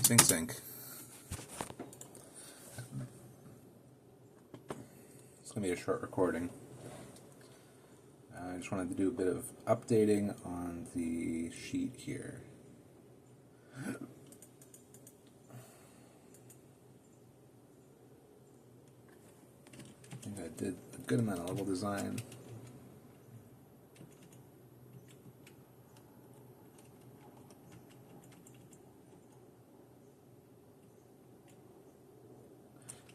Sync. It's going to be a short recording. I just wanted to do a bit of updating on the sheet here. I think I did a good amount of level design.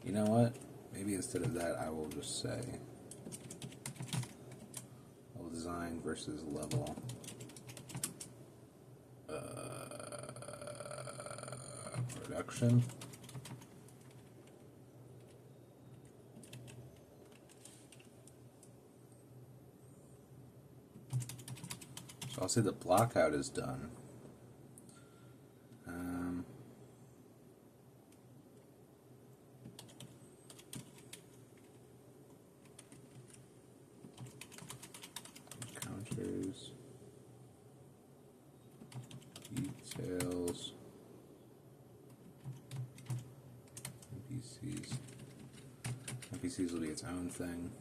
You know what? Maybe instead of that, I will just say level design versus level production. So I'll say the blockout is done. Counters, details, NPCs. NPCs will be its own thing.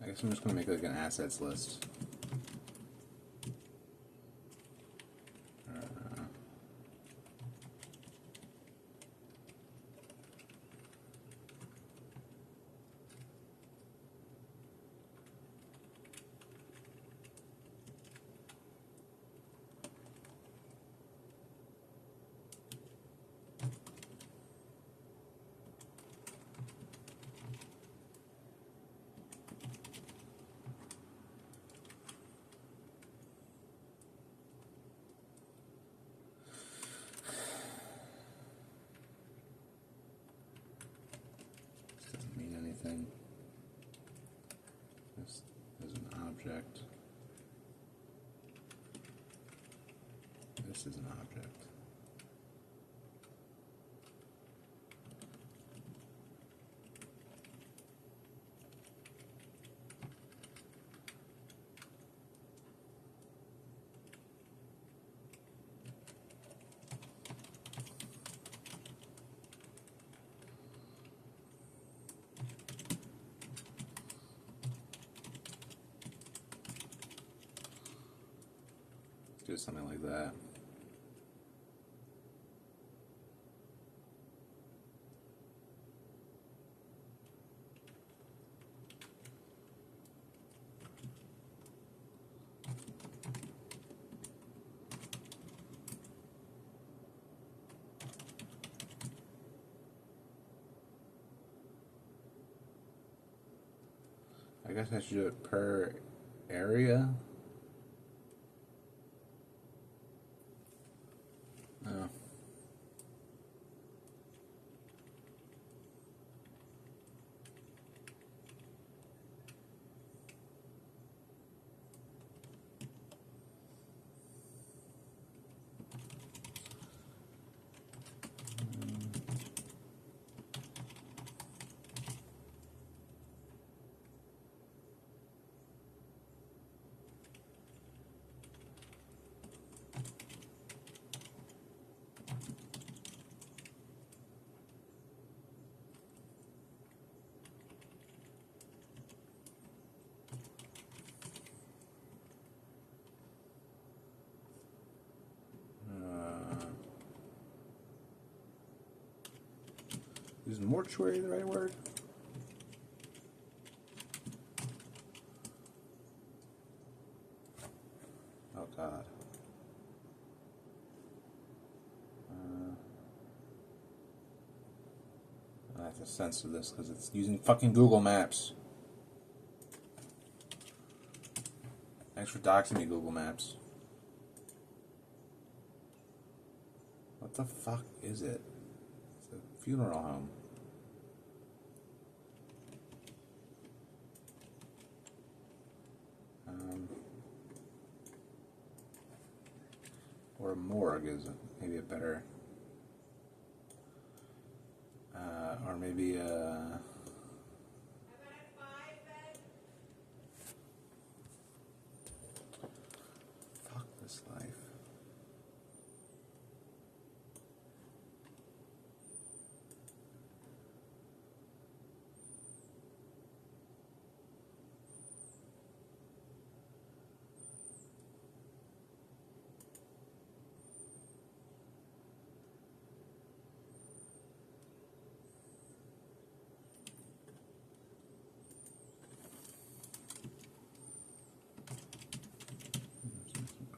I guess I'm just going to make like an assets list. This is an object. This is an object. Do something like that. I guess I should do it per area. Oh. Is mortuary the right word? Oh God. I have to censor this because it's using fucking Google Maps. Thanks for doxing me, Google Maps. What the fuck is it? a funeral home. Or a morgue is maybe a better, or maybe a. Fuck this life.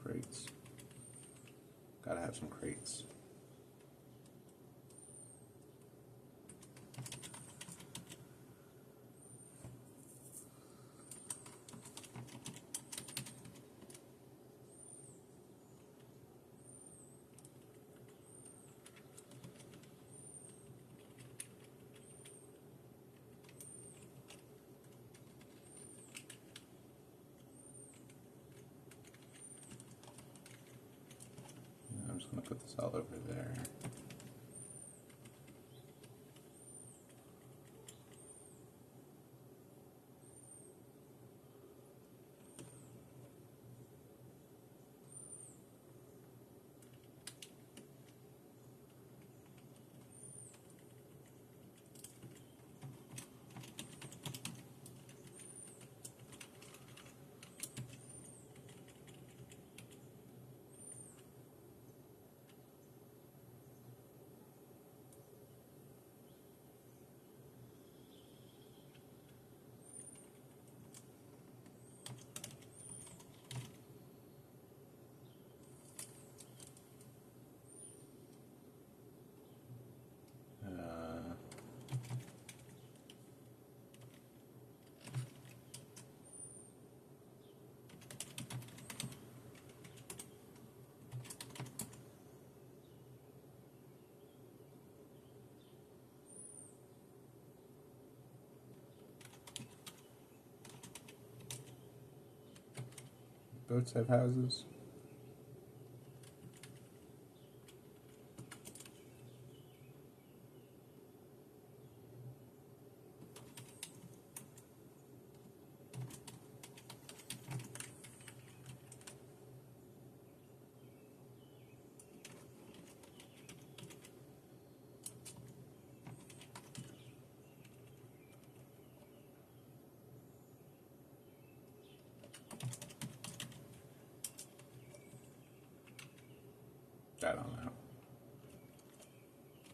Crates. Gotta have some crates. I'm just going to put this all over there. Boats have houses. I don't know.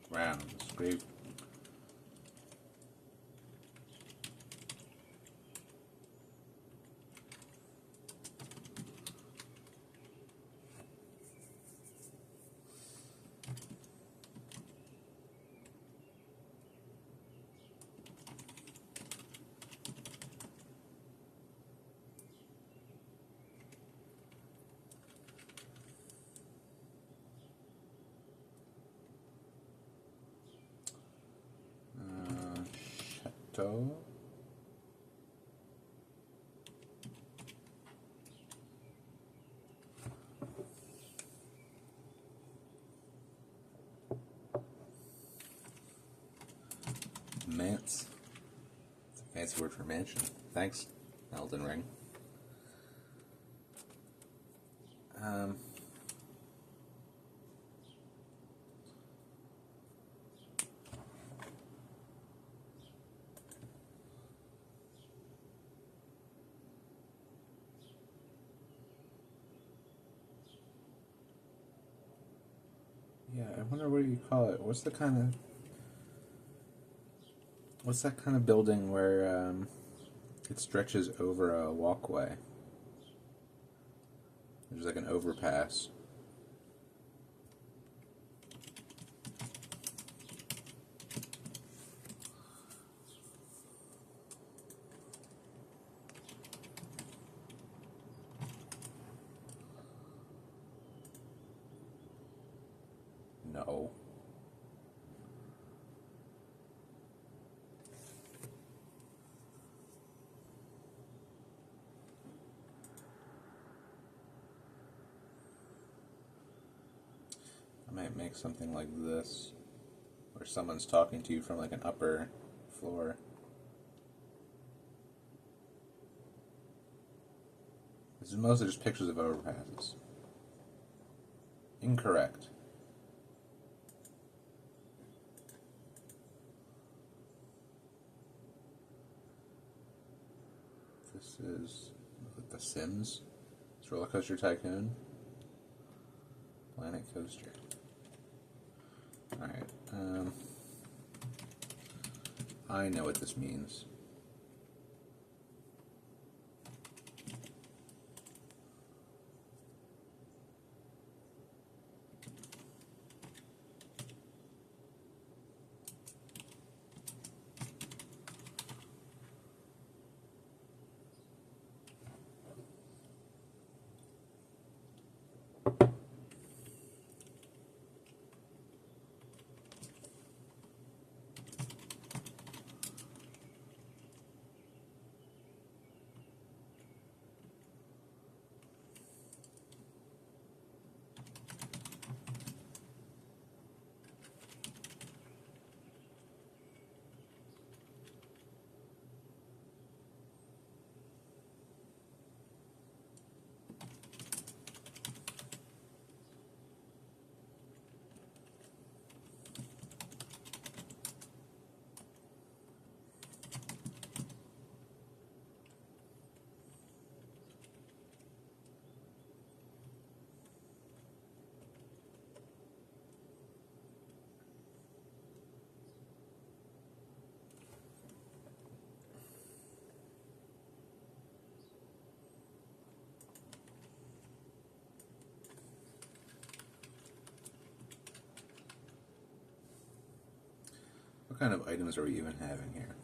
Round, scrape. Chateau. Manse. It's a fancy word for mansion. Thanks, Elden Ring. Yeah, I wonder what you call it. What's that kind of building where it stretches over a walkway? There's like an overpass. No. might make something like this, where someone's talking to you from like an upper floor. This is mostly just pictures of overpasses. Incorrect. This is The Sims. It's Roller Coaster Tycoon. Planet Coaster. Alright. I know what this means. What kind of items are we even having here?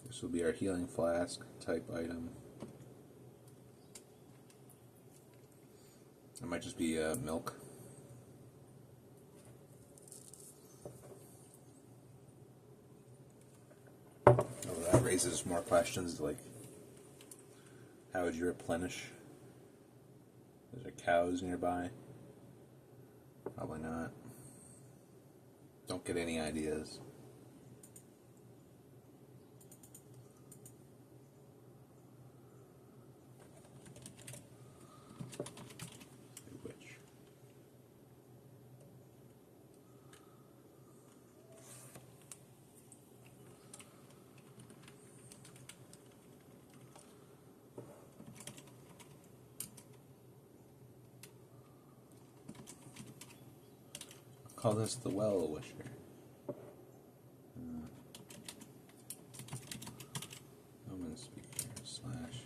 This will be our healing flask type item. It might just be milk. Oh, that raises more questions like, how would you replenish? Is there cows nearby? Probably not. Don't get any ideas. Which? Call this the well wisher. Omen speaker slash.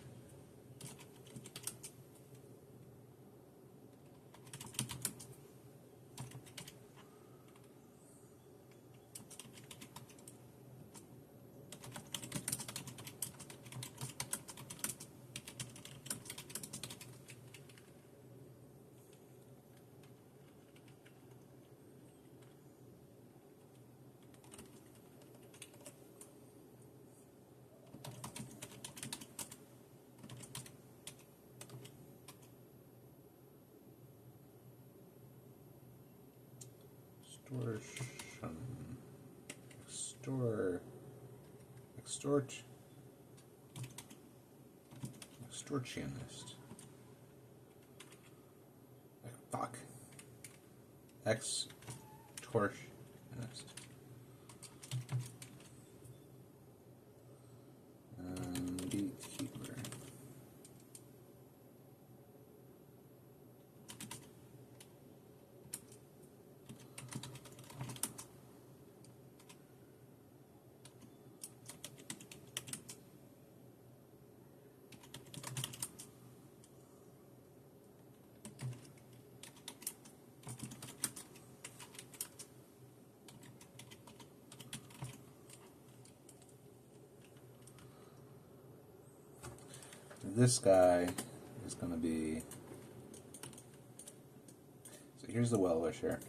Extortionist. Fuck. Extortionist. Gatekeeper. This guy is going to be, so here's the well-wisher,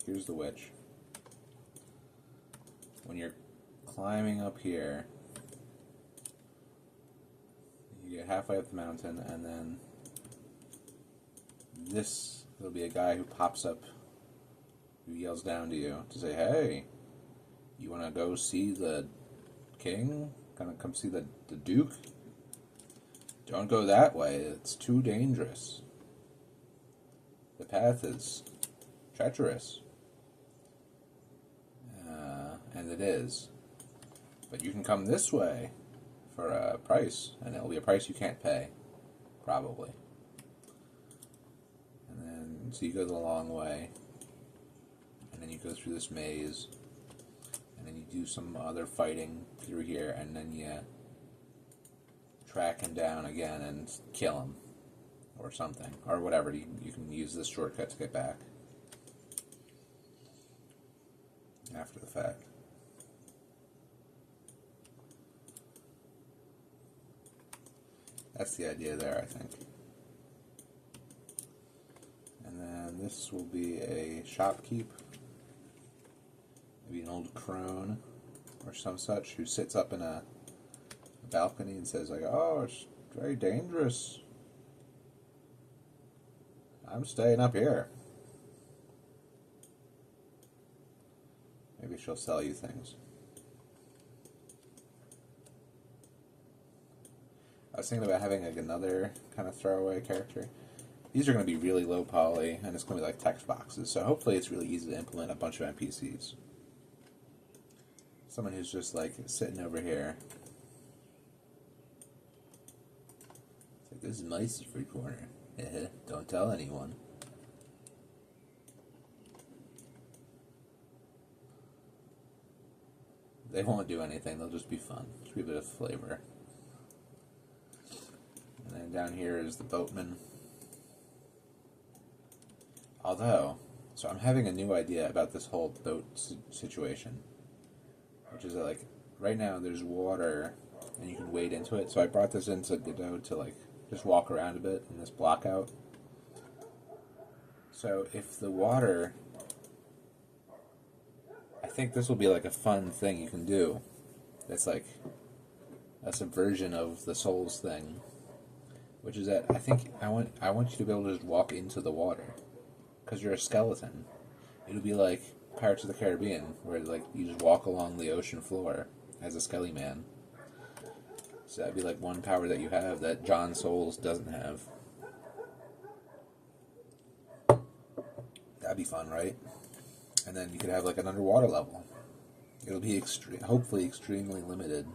here's the witch. When you're climbing up here, you get halfway up the mountain, and then there'll be a guy who pops up, who yells down to you to say, "Hey, you want to go see the king? Gonna come see the duke? Don't go that way. It's too dangerous. The path is treacherous." And it is. But you can come this way for a price, and it'll be a price you can't pay, probably. And then, so you go the long way, and then you go through this maze, and then you do some other fighting through here, and then you track him down again and kill him, or something, or whatever. You can use this shortcut to get back after the fact. That's the idea there, I think. And then this will be a shopkeep, maybe an old crone or some such, who sits up in a balcony and says, like, "Oh, it's very dangerous. I'm staying up here." Maybe she'll sell you things. I was thinking about having like another kind of throwaway character. These are going to be really low poly, and it's going to be like text boxes, so hopefully it's really easy to implement a bunch of NPCs. Someone who's just like sitting over here. It's like, "This is my secret corner. Don't tell anyone." They won't do anything, they'll just be fun. Just be a bit of flavor. And then down here is the boatman. Although, so I'm having a new idea about this whole boat situation. Which is that, like, right now there's water and you can wade into it. So I brought this into Godot to, like, just walk around a bit in this block out. So if the water... I think this will be like a fun thing you can do. That's like a subversion of the Souls thing. Which is that I think I want you to be able to just walk into the water. Because you're a skeleton. It'll be like Pirates of the Caribbean, where like you just walk along the ocean floor as a skelly man. So that'd be like one power that you have that John Souls doesn't have. That'd be fun, right? And then you could have like an underwater level. It'll be hopefully extremely limited.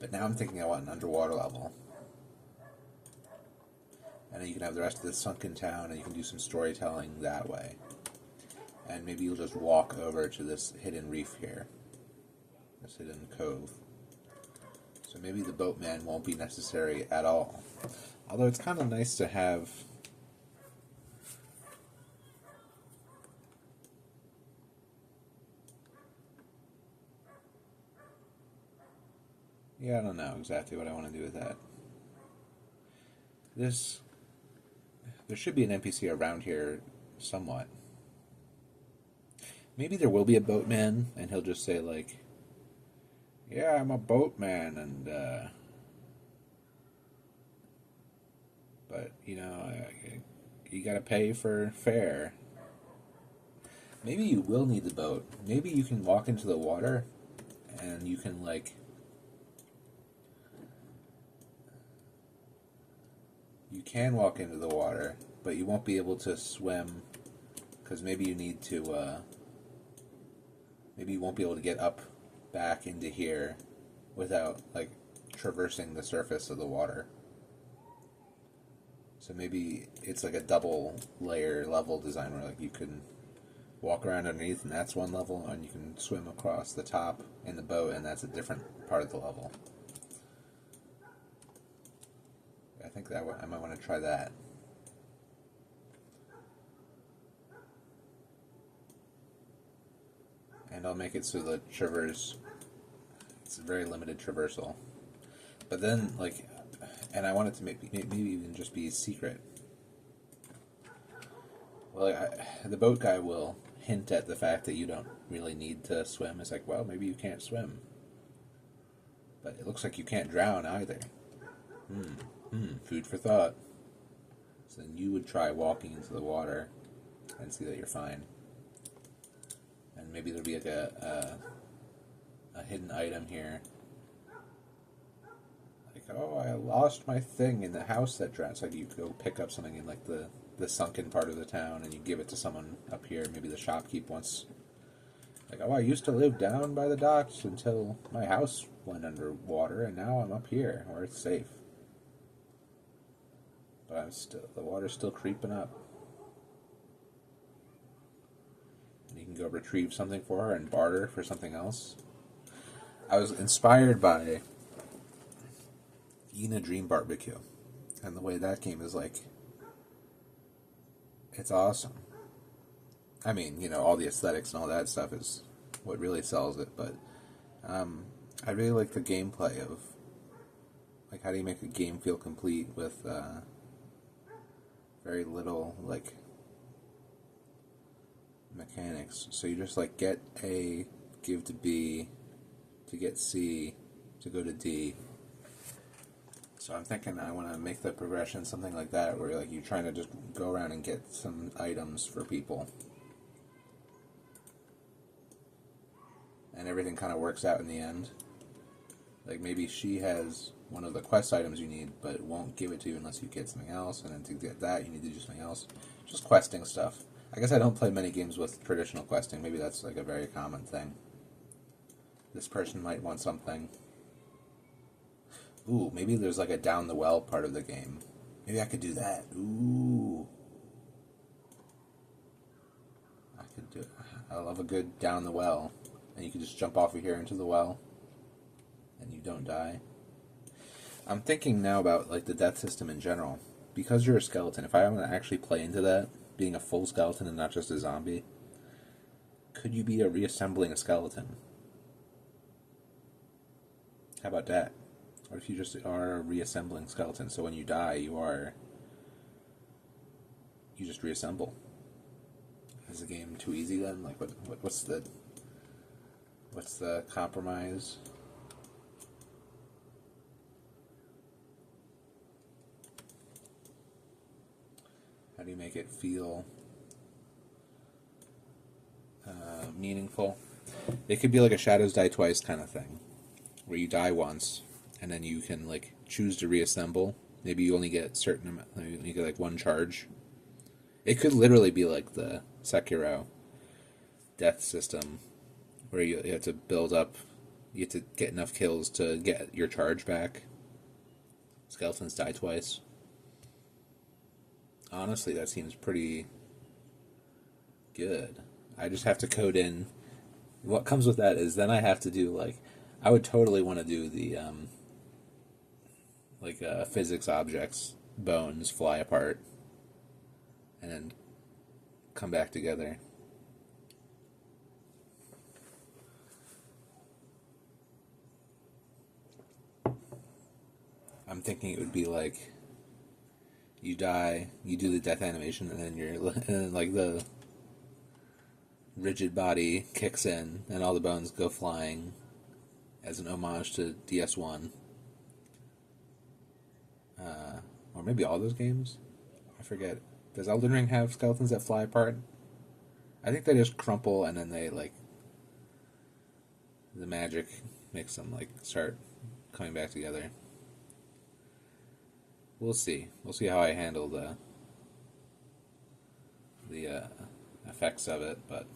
But now I'm thinking I want an underwater level. And then you can have the rest of this sunken town, and you can do some storytelling that way. And maybe you'll just walk over to this hidden reef here. This hidden cove. So maybe the boatman won't be necessary at all. Although it's kind of nice to have... Yeah, I don't know exactly what I want to do with that. There should be an NPC around here somewhat. Maybe there will be a boatman, and he'll just say, like, "Yeah, I'm a boatman, and, but, you know, you gotta pay for fare." Maybe you will need the boat. Maybe you can walk into the water, and you can, like... You can walk into the water, but you won't be able to swim, because maybe you need to, maybe you won't be able to get up back into here without, like, traversing the surface of the water. So maybe it's like a double layer level design where, like, you can walk around underneath and that's one level, and you can swim across the top in the boat and that's a different part of the level. I think that I might want to try that. And I'll make it so that it's a very limited traversal. But then, like, and I want it to maybe even just be secret. Well, the boat guy will hint at the fact that you don't really need to swim. It's like, well, maybe you can't swim. But it looks like you can't drown either. Food for thought. So then you would try walking into the water and see that you're fine. And maybe there'll be like a hidden item here. Like, oh, I lost my thing in the house that drowned. So like you go pick up something in like the sunken part of the town and you give it to someone up here. Maybe the shopkeep wants, like, oh, I used to live down by the docks until my house went underwater and now I'm up here where it's safe. But the water's still creeping up. And you can go retrieve something for her and barter for something else. I was inspired by Eating a Dream Barbecue. And the way that game is like, it's awesome. I mean, you know, all the aesthetics and all that stuff is what really sells it, but I really like the gameplay of, like, how do you make a game feel complete with very little, like, mechanics. So you just, like, get A, give to B, to get C, to go to D. So I'm thinking I want to make the progression something like that, where like you're trying to just go around and get some items for people. And everything kind of works out in the end. Like maybe she has one of the quest items you need, but it won't give it to you unless you get something else, and then to get that you need to do something else. Just questing stuff. I guess I don't play many games with traditional questing. Maybe that's like a very common thing. This person might want something. Ooh, maybe there's like a down the well part of the game. Maybe I could do that. Ooh. I could do it. I love a good down the well. And you can just jump off of here into the well. And you don't die. I'm thinking now about like the death system in general. Because you're a skeleton, if I want to actually play into that, being a full skeleton and not just a zombie, could you be reassembling a skeleton? How about that? Or if you just are a reassembling skeleton, so when you die, you just reassemble. Is the game too easy then? Like, what's the compromise? How do you make it feel meaningful? It could be like a Shadows Die Twice kind of thing, where you die once, and then you can like choose to reassemble. Maybe you only get certain amount. You get like one charge. It could literally be like the Sekiro death system, where you have to build up. You have to get enough kills to get your charge back. Skeletons die twice. Honestly, that seems pretty good. I just have to code in. What comes with that is then I have to do like, I would totally want to do the physics objects, bones fly apart, and then come back together. I'm thinking it would be like, you die, you do the death animation, and then like the rigid body kicks in, and all the bones go flying as an homage to DS1. Or maybe all those games? I forget. Does Elden Ring have skeletons that fly apart? I think they just crumple and then they, like, the magic makes them, like, start coming back together. We'll see. We'll see how I handle the effects of it, but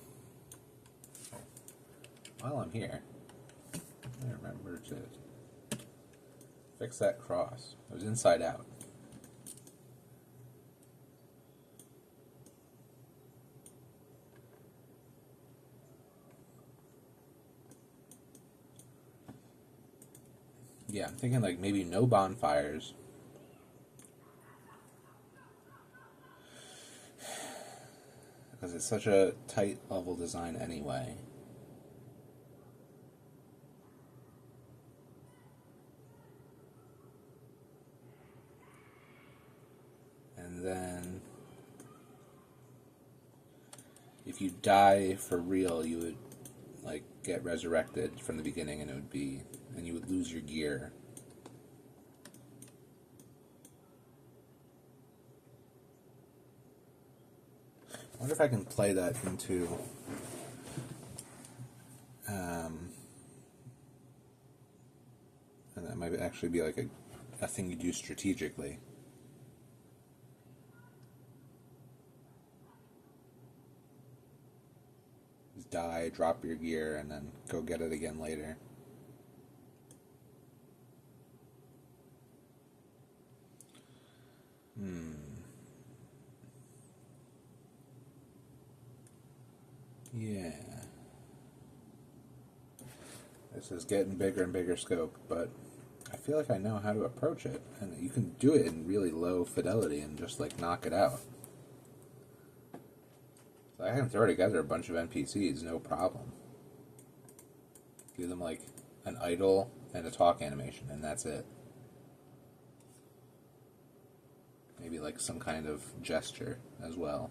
while I'm here, I remember to fix that cross. It was inside out. Yeah, I'm thinking like maybe no bonfires. Because it's such a tight level design anyway. And then if you die for real, you would like get resurrected from the beginning, and you would lose your gear. wonder if I can play that into and that might actually be like a thing you do strategically. Just die, drop your gear, and then go get it again later. Yeah. This is getting bigger and bigger scope, but I feel like I know how to approach it, and you can do it in really low fidelity and just like knock it out. So I can throw together a bunch of NPCs, no problem. Give them like an idle and a talk animation, and that's it. Maybe like some kind of gesture as well,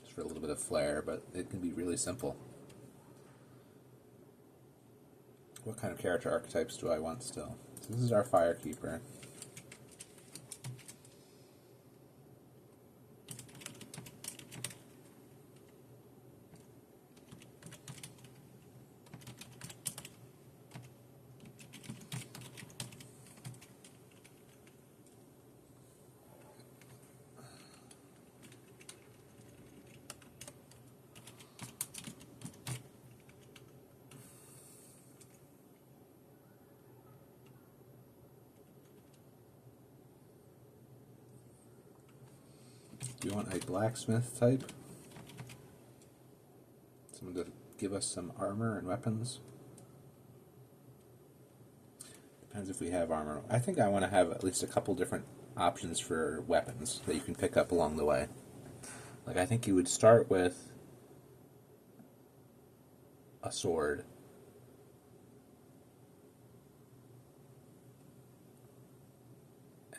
just for a little bit of flair, but it can be really simple. What kind of character archetypes do I want still? So this is our Firekeeper. Do you want a blacksmith type? Someone to give us some armor and weapons? Depends if we have armor. I think I want to have at least a couple different options for weapons that you can pick up along the way. Like, I think you would start with a sword.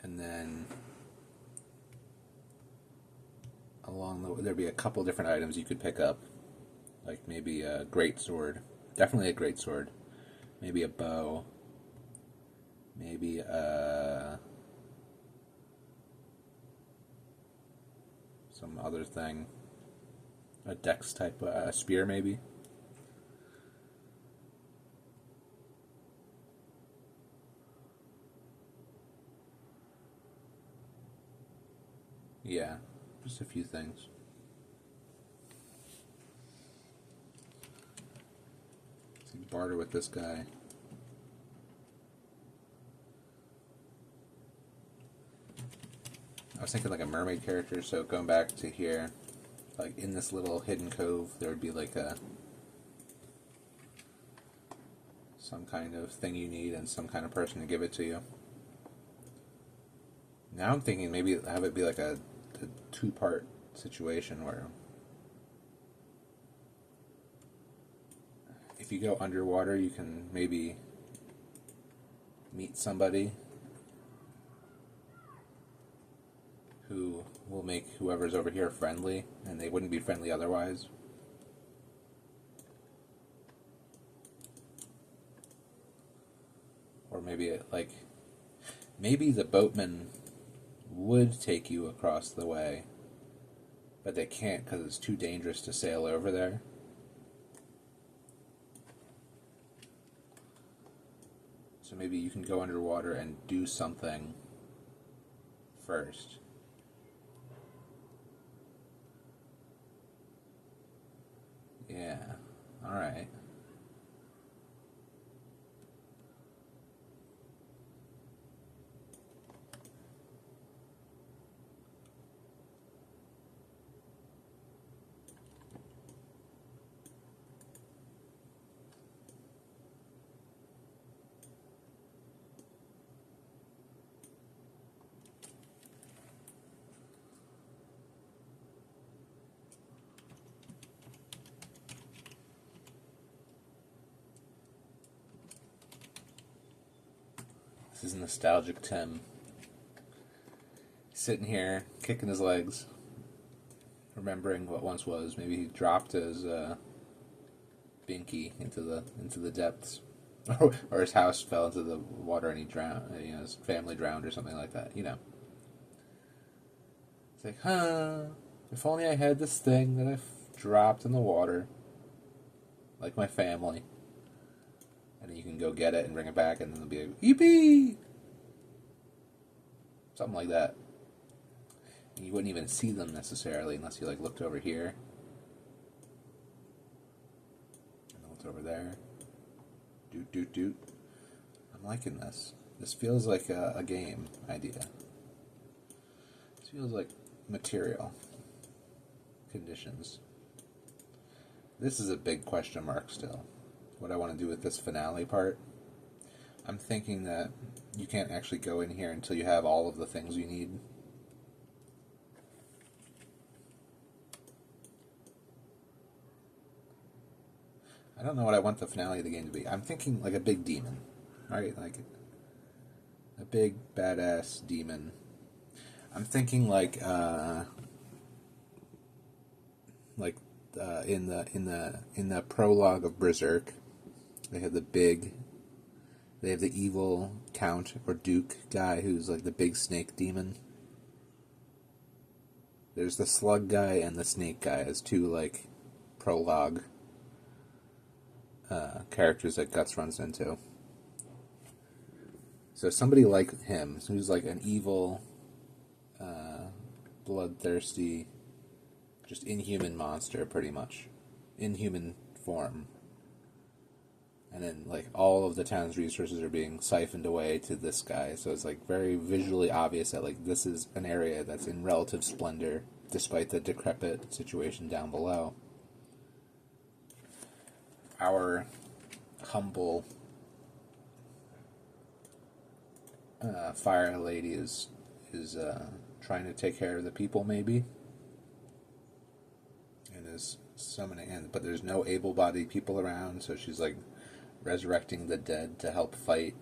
And then along the way, there'd be a couple different items you could pick up. Like maybe a great sword. Definitely a great sword. Maybe a bow. Maybe some other thing. A dex type, a spear maybe. Yeah, just a few things. So you barter with this guy. I was thinking like a mermaid character, so going back to here, like in this little hidden cove, there would be like some kind of thing you need and some kind of person to give it to you. Now I'm thinking maybe have it be like a two-part situation where if you go underwater, you can maybe meet somebody who will make whoever's over here friendly, and they wouldn't be friendly otherwise. Or maybe maybe the boatman would take you across the way, but they can't because it's too dangerous to sail over there. So maybe you can go underwater and do something first. Yeah, alright. This is nostalgic Tim. Sitting here, kicking his legs, remembering what once was. Maybe he dropped his binky into the depths, or his house fell into the water and he drowned. His family drowned or something like that. It's like, huh? If only I had this thing that I've dropped in the water, like my family. And then you can go get it and bring it back, and then it'll be like, yippee! Something like that. And you wouldn't even see them necessarily unless you like looked over here. And looked over there. Doot, doot, doot. I'm liking this. This feels like a game idea. This feels like material conditions. This is a big question mark still. What I want to do with this finale part. I'm thinking that you can't actually go in here until you have all of the things you need. I don't know what I want the finale of the game to be. I'm thinking like a big demon. Right? Like a big badass demon. I'm thinking like in the prologue of Berserk, they have the evil count or duke guy who's like the big snake demon. There's the slug guy and the snake guy as two like prologue characters that Guts runs into. So somebody like him, who's like an evil, bloodthirsty, just inhuman monster, pretty much. Inhuman form. And then, like, all of the town's resources are being siphoned away to this guy. So it's, like, very visually obvious that, like, this is an area that's in relative splendor, despite the decrepit situation down below. Our humble fire lady is trying to take care of the people, maybe. And is summoning, but there's no able-bodied people around, so she's, like, resurrecting the dead to help fight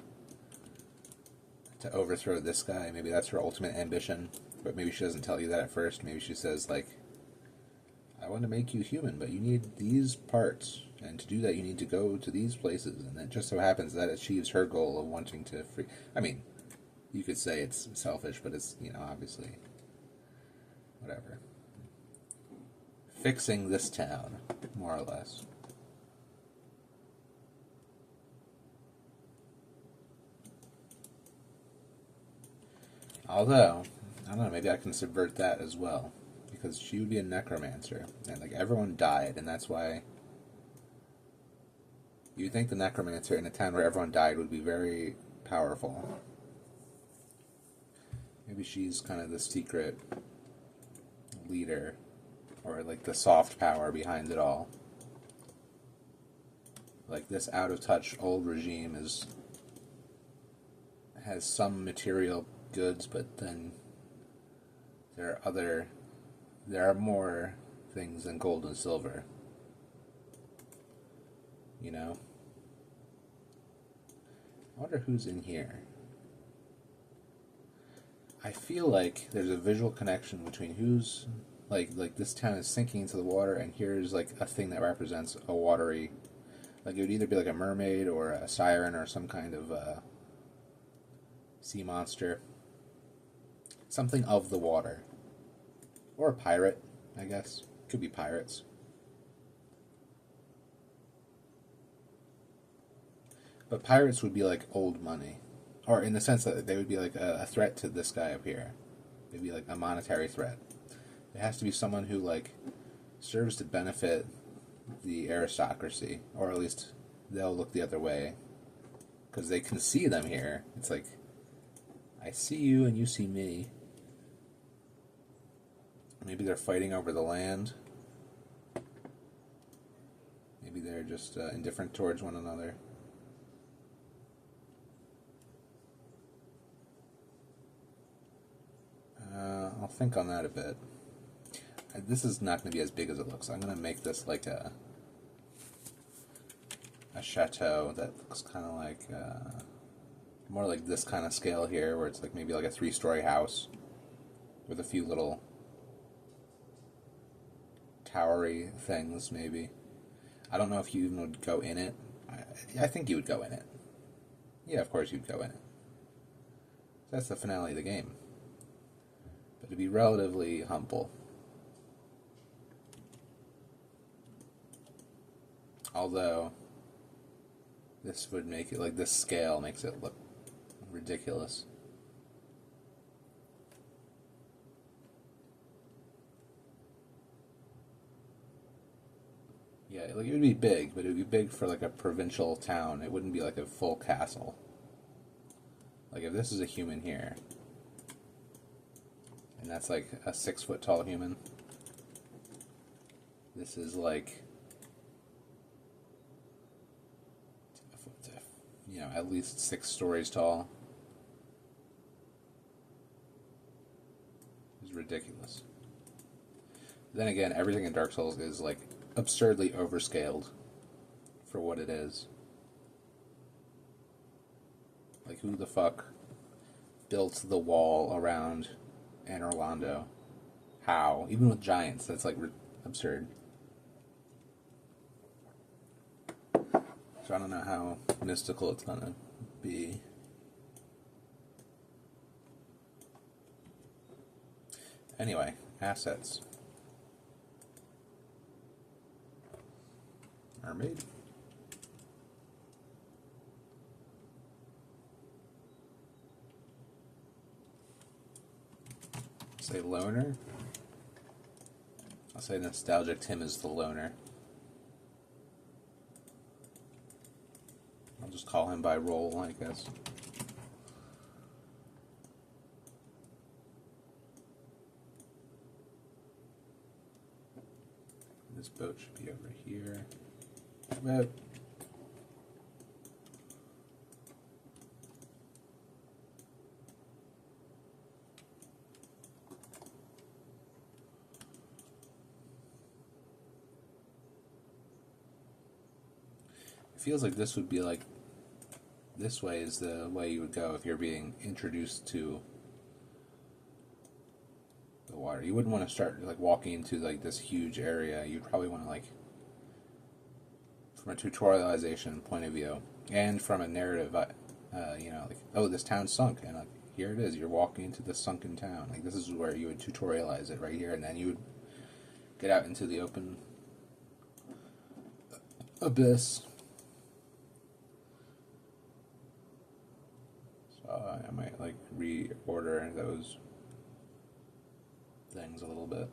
to overthrow this guy. Maybe that's her ultimate ambition, but maybe she doesn't tell you that at first. Maybe she says, like, I want to make you human, but you need these parts, and to do that you need to go to these places, and it just so happens that achieves her goal of wanting to free. I mean, you could say it's selfish, but it's, obviously whatever. Fixing this town, more or less. Although, I don't know, maybe I can subvert that as well. Because she would be a necromancer. And, like, everyone died, and that's why you'd think the necromancer in a town where everyone died would be very powerful. Maybe she's kind of the secret leader, or, like, the soft power behind it all. Like, this out-of-touch old regime has some material goods, but then there are more things than gold and silver. I wonder who's in here. I feel like there's a visual connection between who's like this town is sinking into the water, and here's like a thing that represents a watery, like it would either be like a mermaid or a siren or some kind of sea monster. Something of the water. Or a pirate, I guess. Could be pirates. But pirates would be like old money. Or in the sense that they would be like a threat to this guy up here. They'd be like a monetary threat. It has to be someone who like serves to benefit the aristocracy. Or at least they'll look the other way. Because they can see them here. It's like, I see you and you see me. Maybe they're fighting over the land. Maybe they're just indifferent towards one another. I'll think on that a bit. This is not going to be as big as it looks. I'm going to make this like a chateau that looks kind of like more like this kind of scale here, where it's like maybe like a 3-story house with a few little towery things, maybe. I don't know if you even would go in it. I think you would go in it. Yeah, of course you'd go in it. That's the finale of the game. But to be relatively humble. Although this would make it, like, this scale makes it look ridiculous. Yeah, like, it would be big, but it would be big for like a provincial town. It wouldn't be like a full castle. Like, if this is a human here, and that's like a 6 foot tall human, this is like, you know, at least 6 stories tall. It's ridiculous. Then again, everything in Dark Souls is like absurdly overscaled for what it is. Like, who the fuck built the wall around Anne Orlando? How? Even with giants, that's like absurd. So I don't know how mystical it's gonna be. Anyway, assets. Mermaid. Say loner. I'll say nostalgic Tim is the loner. I'll just call him by role, I guess. This boat should be over here. But it feels like this would be like, this way is the way you would go if you're being introduced to the water. You wouldn't want to start like walking into like this huge area. You'd probably want to, like, from a tutorialization point of view and from a narrative, you know, like, oh, this town sunk, and like, here it is. You're walking into the sunken town. Like, this is where you would tutorialize it, right here, and then you would get out into the open abyss. So I might like reorder those things a little bit.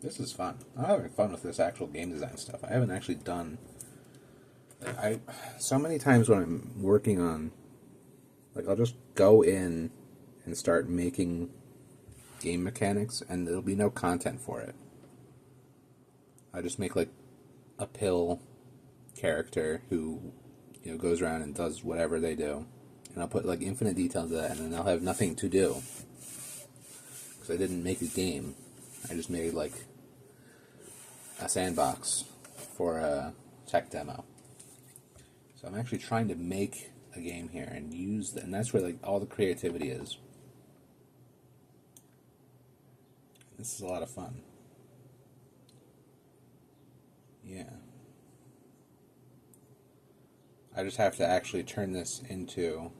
This is fun. I'm having fun with this actual game design stuff. I haven't actually done. So many times when I'm working on, like, I'll just go in and start making game mechanics, and there'll be no content for it. I just make like a pill character who, you know, goes around and does whatever they do, and I'll put like infinite detail into that, and then they'll have nothing to do because I didn't make a game. I just made like a sandbox for a tech demo. So I'm actually trying to make a game here and use that, and that's where like all the creativity is. This is a lot of fun. Yeah. I just have to actually turn this into,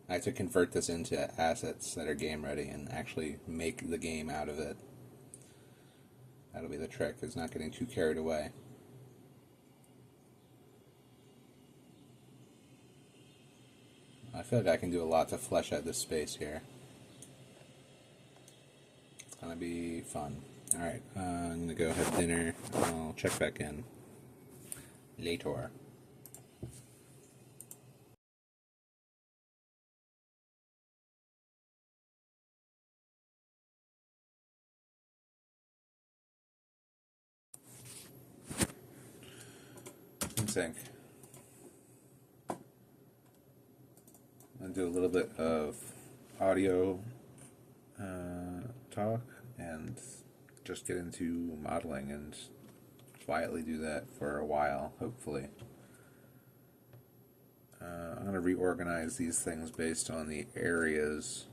I have to convert this into assets that are game ready and actually make the game out of it. That'll be the trick, is not getting too carried away. I feel like I can do a lot to flesh out this space here. It's gonna be fun. Alright, I'm gonna go have dinner. I'll check back in later. In sync. I'm gonna do a little bit of audio talk and just get into modeling and quietly do that for a while, hopefully. I'm going to reorganize these things based on the areas.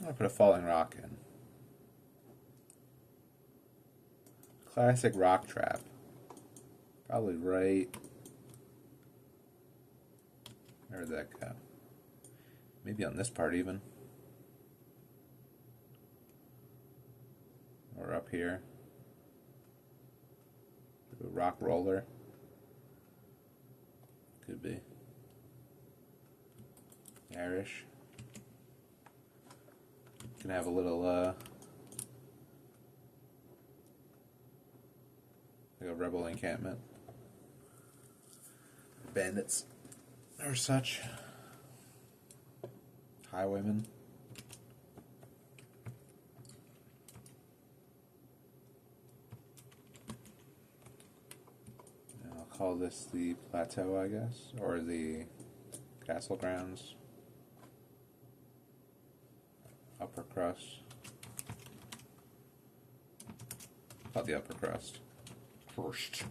I'll put a falling rock in. Classic rock trap. Probably right. Where did that go? Maybe on this part even. Or up here. A rock roller. Could be. Garish. Can have a little like a rebel encampment. Bandits or such. Highwaymen. And I'll call this the plateau, I guess, or the castle grounds. Upper crust. Call it the upper crust first.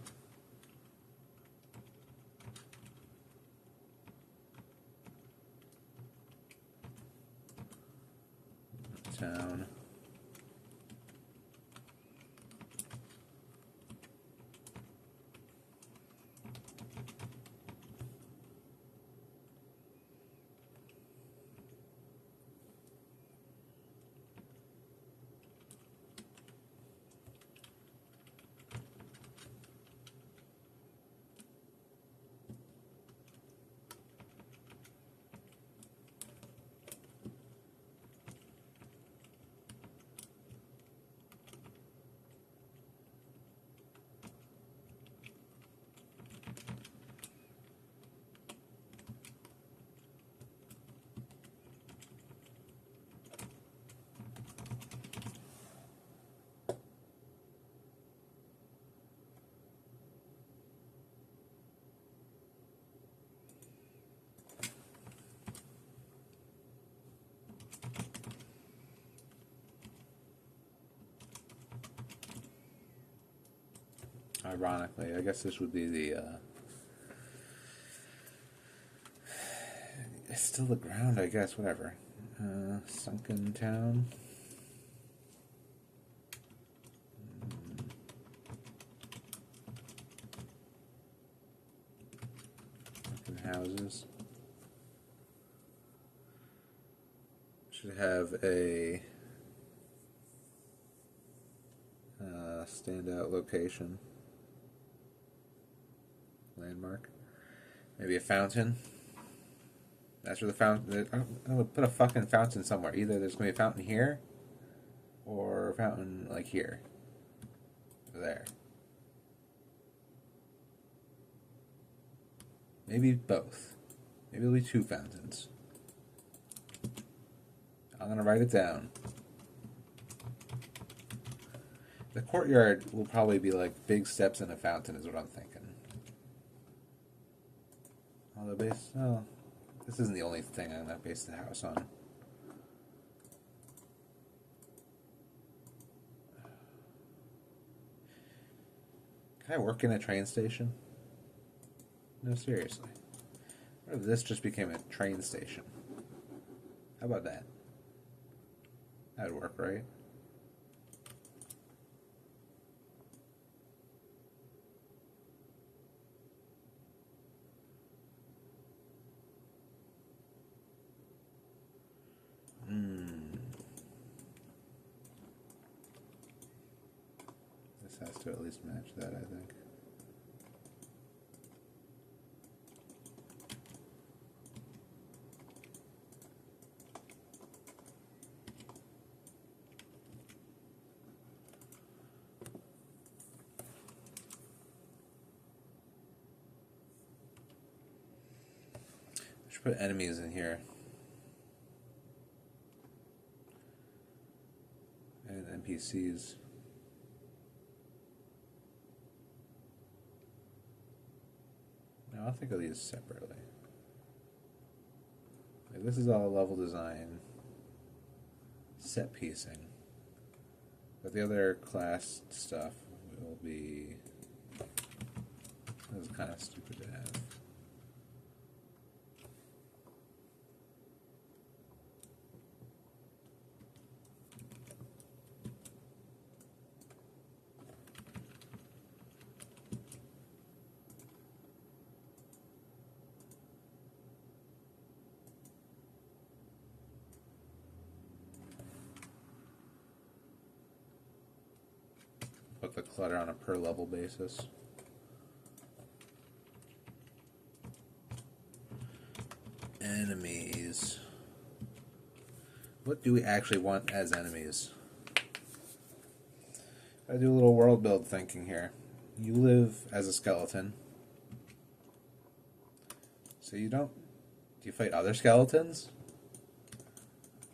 Town. Ironically, I guess this would be the it's still the ground, I guess, whatever. Sunken town. Sunken houses. Should have a standout location. Landmark. Maybe a fountain. That's where the fountain. I'm gonna put a fucking fountain somewhere. Either there's gonna be a fountain here, or a fountain like here. There. Maybe both. Maybe it'll be two fountains. I'm gonna write it down. The courtyard will probably be like big steps and a fountain, is what I'm thinking. Although this isn't the only thing I'm gonna base the house on. Can I work in a train station? No, seriously. What if this just became a train station? How about that? That'd work, right? This has to at least match that, I think. I should put enemies in here. And NPCs. No, I'll think of these separately. Like, this is all level design, set piecing. But the other class stuff will be... This is kind of stupid to have. Put the clutter on a per level basis. Enemies. What do we actually want as enemies? I do a little world build thinking here. You live as a skeleton. So you don't... Do you fight other skeletons?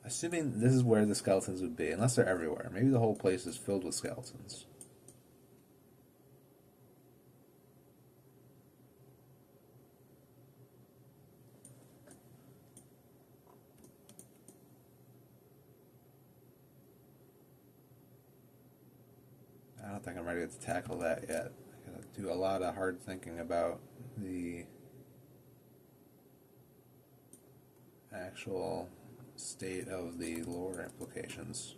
Assuming this is where the skeletons would be, unless they're everywhere. Maybe the whole place is filled with skeletons. I don't think I'm ready to tackle that yet. I gotta do a lot of hard thinking about the actual state of the lore implications.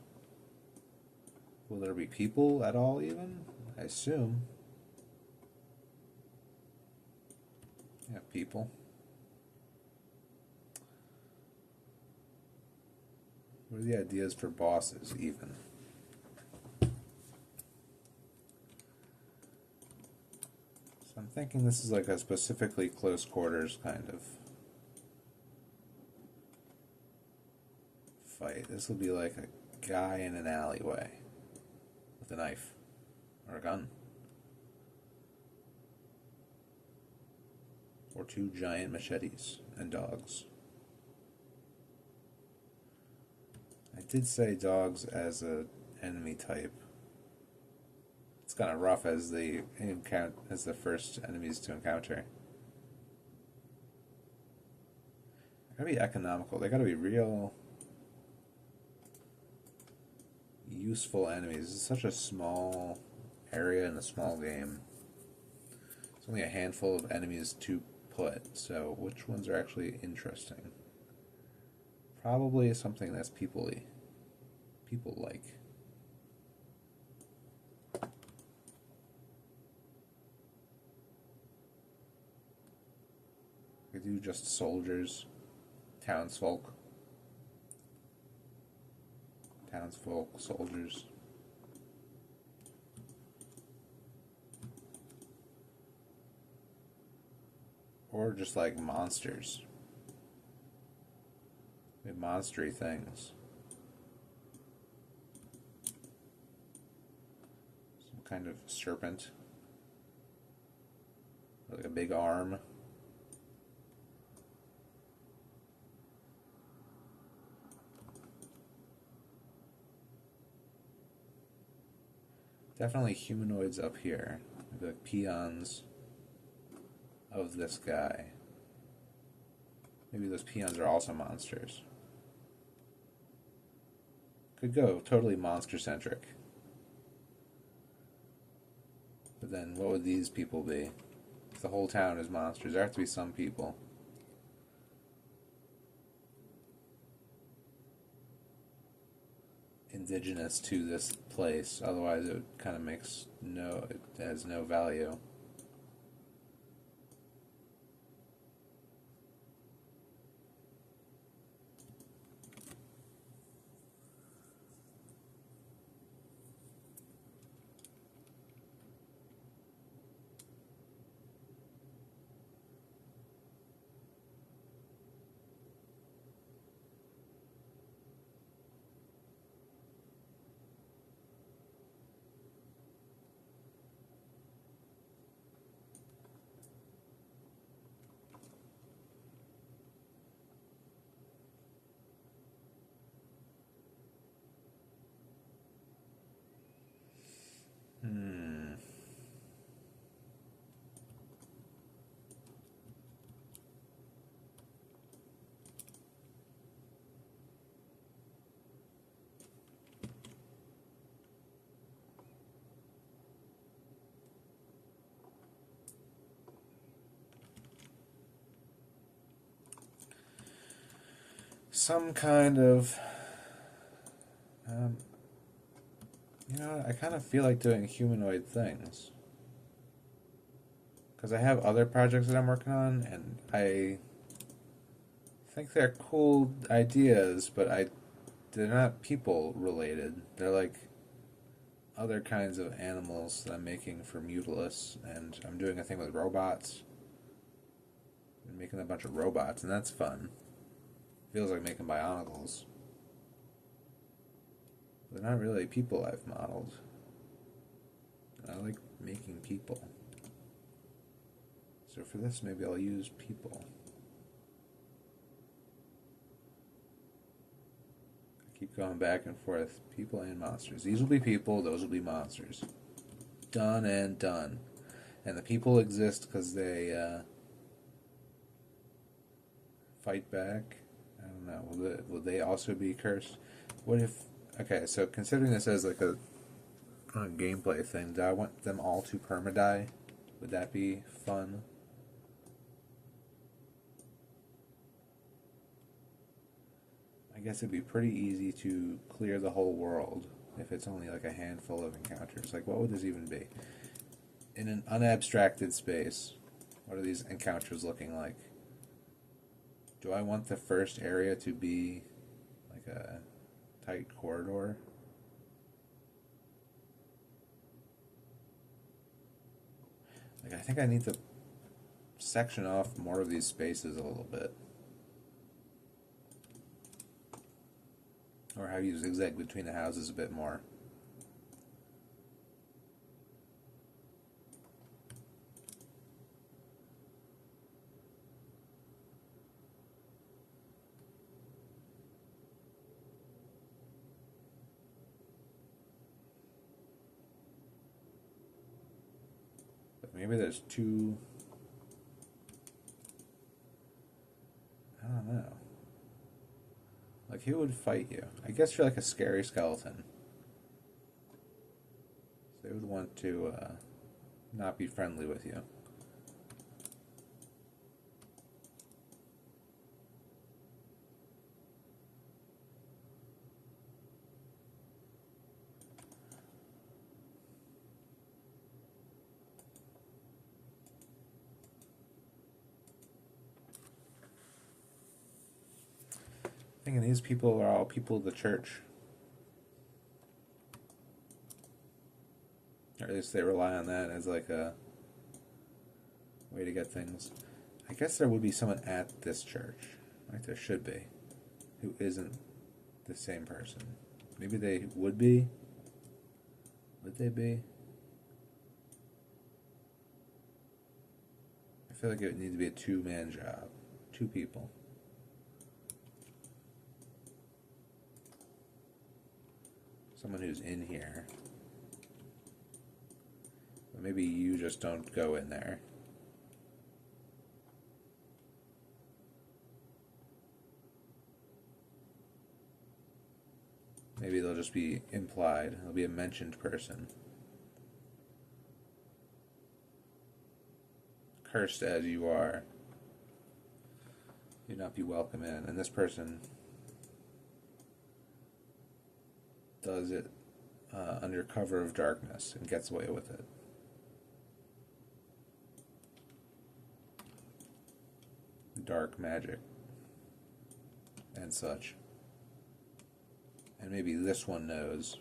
Will there be people at all, even? I assume. Yeah, people. What are the ideas for bosses, even? So I'm thinking this is like a specifically close quarters kind of fight. This will be like a guy in an alleyway with a knife or a gun. Or two giant machetes and dogs. I did say dogs as an enemy type. It's kind of rough as the first enemies to encounter. They gotta be economical. They gotta be real useful enemies. It's such a small area in a small game. It's only a handful of enemies to put, so which ones are actually interesting? Probably something that's people-y. People-like. We do just soldiers, townsfolk, soldiers. Or just like monsters. Monstery things. Some kind of serpent. Like a big arm. Definitely humanoids up here. Maybe like peons of this guy. Maybe those peons are also monsters. Could go totally monster-centric. But then what would these people be? If the whole town is monsters, there have to be some people. Indigenous to this place, otherwise it kind of makes it has no value. some kind of, I kind of feel like doing humanoid things. Because I have other projects that I'm working on, and I think they're cool ideas, but they're not people related. They're like other kinds of animals that I'm making for Mutalis, and I'm doing a thing with robots. I'm making a bunch of robots, and that's fun. Feels like making bionicles. They're not really people I've modeled. I like making people. So for this, maybe I'll use people. I keep going back and forth. People and monsters. These will be people, those will be monsters. Done and done. And the people exist because they fight back. I don't know. Will they also be cursed? What if... Okay, so considering this as like a gameplay thing, do I want them all to permadie? Would that be fun? I guess it'd be pretty easy to clear the whole world if it's only like a handful of encounters. Like, what would this even be? In an unabstracted space, what are these encounters looking like? Do I want the first area to be like a tight corridor? Like, I think I need to section off more of these spaces a little bit. Or have you zigzag between the houses a bit more. But maybe there's two... I don't know. Like, who would fight you? I guess you're like a scary skeleton. So they would want to not be friendly with you. Thinking these people are all people of the church. Or at least they rely on that as like a way to get things. I guess there would be someone at this church. Like there should be. Who isn't the same person. Maybe they would be. Would they be? I feel like it would need to be a two-man job. Two people. Someone who's in here. But maybe you just don't go in there. Maybe they'll just be implied. They'll be a mentioned person. Cursed as you are, you'd not be welcome in. And this person does it under cover of darkness and gets away with it. Dark magic and such. And maybe this one knows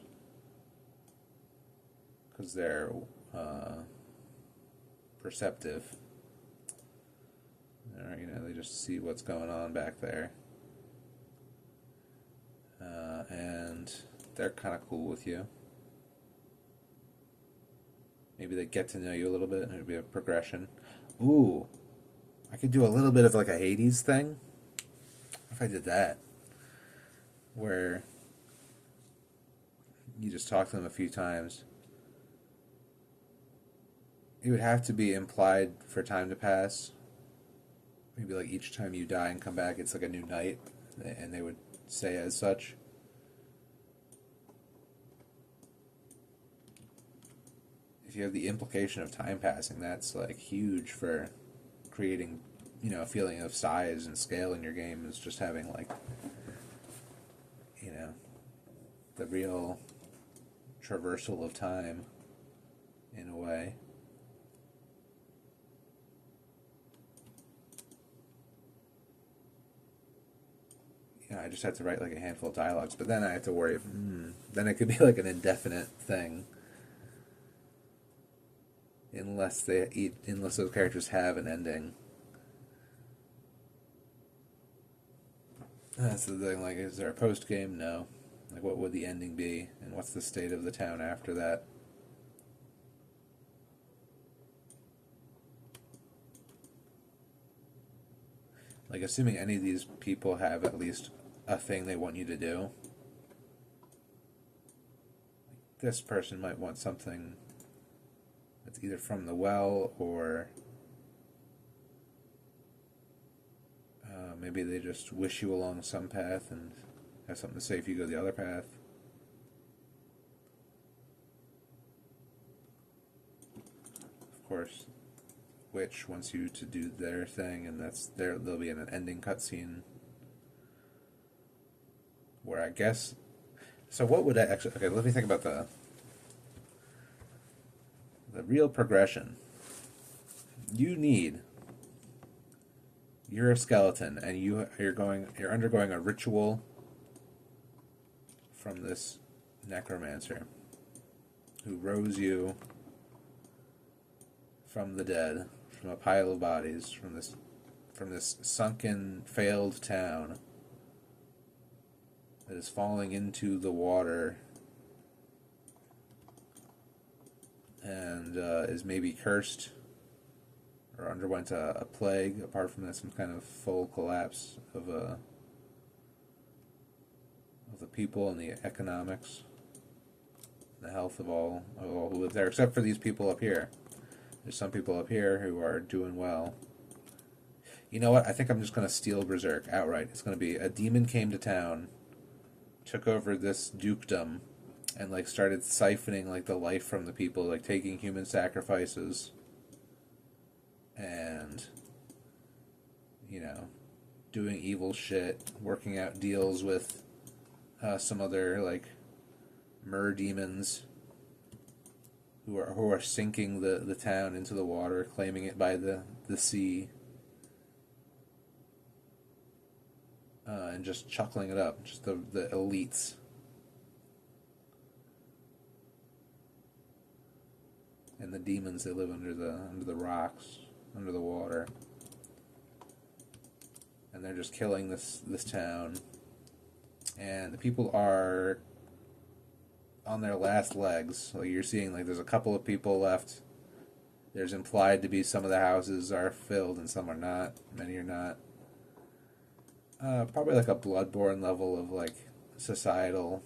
because they're perceptive. Or, they just see what's going on back there. And they're kind of cool with you. Maybe they get to know you a little bit and it'll be a progression. Ooh, I could do a little bit of like a Hades thing. What if I did that? Where you just talk to them a few times. It would have to be implied for time to pass. Maybe like each time you die and come back, it's like a new night, and they would say as such. If you have the implication of time passing, that's like huge for creating, a feeling of size and scale in your game is just having like, the real traversal of time in a way. I just have to write like a handful of dialogues, but then I have to worry. Then it could be like an indefinite thing, unless those characters have an ending. That's the thing. Like, is there a post game? No. Like, what would the ending be, and what's the state of the town after that? Like, assuming any of these people have at least a thing they want you to do. This person might want something that's either from the well or maybe they just wish you along some path and have something to say if you go the other path. Of course, witch wants you to do their thing, and there'll be an ending cutscene where I guess. So what would I actually? Okay, let me think about the real progression. You're a skeleton, and you're undergoing a ritual from this necromancer who rose you from the dead, from a pile of bodies, from this sunken, failed town that is falling into the water and is maybe cursed or underwent a plague. Apart from that, some kind of full collapse of the people and the economics, the health of all who live there, except for these people up here. There's some people up here who are doing well. You know what? I think I'm just going to steal Berserk outright. It's going to be a demon came to town, took over this dukedom, and like started siphoning like the life from the people, like taking human sacrifices, and doing evil shit, working out deals with some other like mer demons who are sinking the town into the water, claiming it by the sea, and just chuckling it up, just the elites. And the demons that live under the rocks, under the water, and they're just killing this town. And the people are on their last legs. Like you're seeing, like there's a couple of people left. There's implied to be some of the houses are filled and some are not. Many are not. Probably like a Bloodborne level of like societal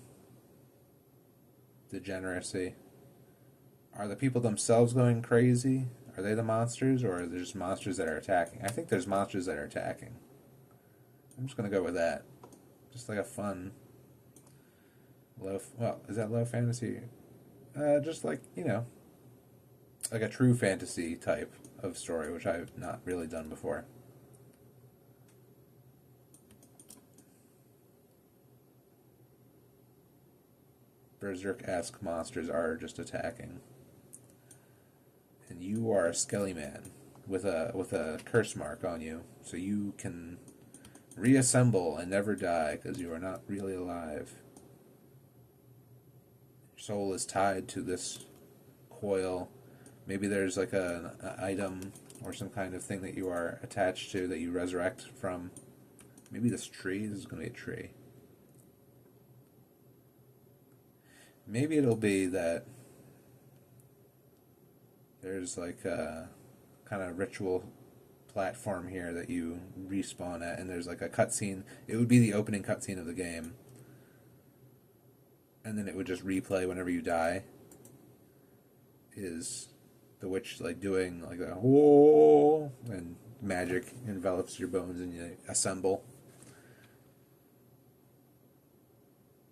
degeneracy. Are the people themselves going crazy? Are they the monsters, or are there just monsters that are attacking? I think there's monsters that are attacking. I'm just going to go with that. Just like a fun, is that low fantasy? Just like, like a true fantasy type of story, which I've not really done before. Berserk-esque monsters are just attacking. And you are a skelly man with a curse mark on you, so you can reassemble and never die because you are not really alive. Your soul is tied to this coil. Maybe there's like an item or some kind of thing that you are attached to that you resurrect from. Maybe this tree. This is going to be a tree. Maybe it'll be that there's like a kind of ritual platform here that you respawn at, and there's like a cutscene. It would be the opening cutscene of the game, and then it would just replay whenever you die. Is the witch like doing like a whoa, and magic envelops your bones and you assemble.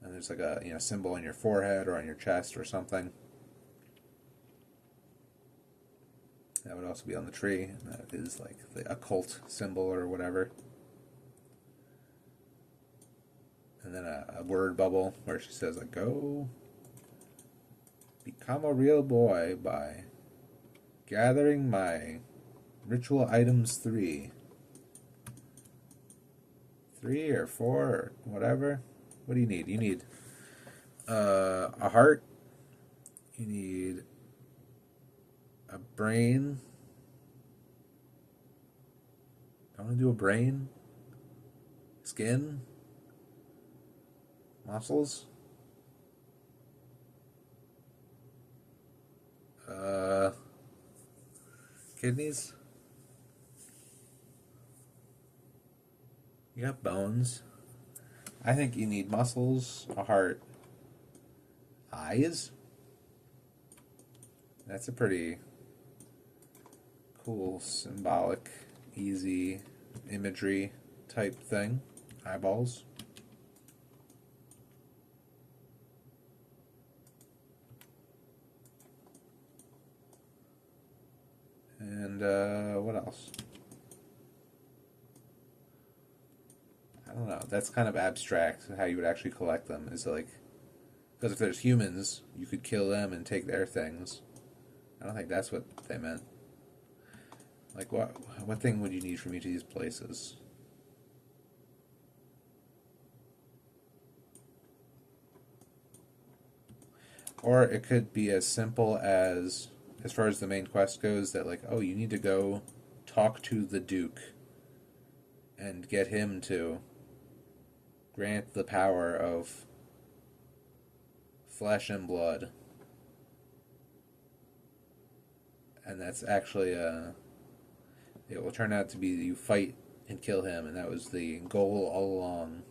And there's like a symbol on your forehead or on your chest or something. That would also be on the tree. And that is like the occult symbol or whatever. And then a word bubble where she says, like, go become a real boy by gathering my ritual items 3. 3 or 4 or whatever. What do you need? You need a heart. You need a brain. I want to do a brain. Skin. Muscles. Kidneys. You got bones. I think you need muscles, a heart, eyes. That's a pretty cool, symbolic, easy imagery type thing. Eyeballs. And what else? I don't know. That's kind of abstract how you would actually collect them. Is like, because if there's humans, you could kill them and take their things. I don't think that's what they meant. Like, what thing would you need from each of these places? Or it could be as simple as far as the main quest goes, that like, oh, you need to go talk to the Duke and get him to grant the power of flesh and blood. And that's actually it will turn out to be you fight and kill him, and that was the goal all along.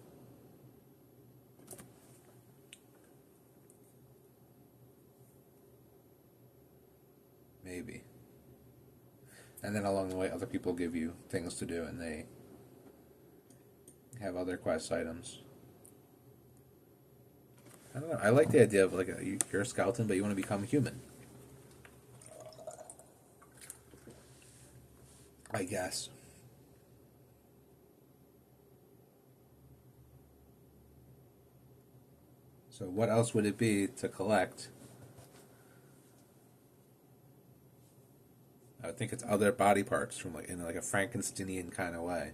Maybe. And then along the way, other people give you things to do, and they have other quest items. I don't know. I like the idea of like you're a skeleton, but you want to become human. I guess. So what else would it be to collect? I would think it's other body parts from like in like a Frankensteinian kind of way.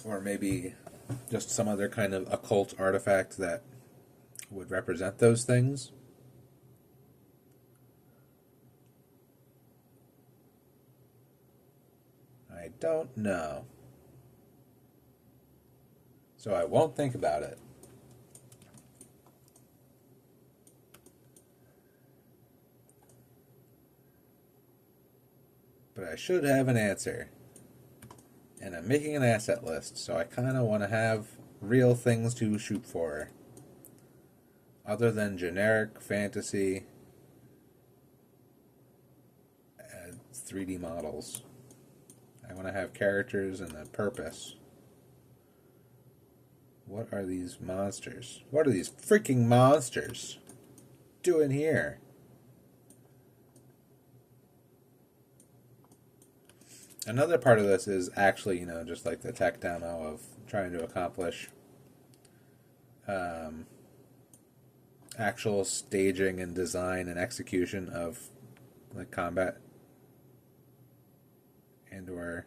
Or maybe just some other kind of occult artifact that would represent those things. I don't know. So I won't think about it. But I should have an answer. And I'm making an asset list, so I kind of want to have real things to shoot for. Other than generic fantasy 3D models. I want to have characters and a purpose. What are these monsters? What are these freaking monsters doing here? Another part of this is actually, just like the tech demo of trying to accomplish actual staging and design and execution of like combat. And or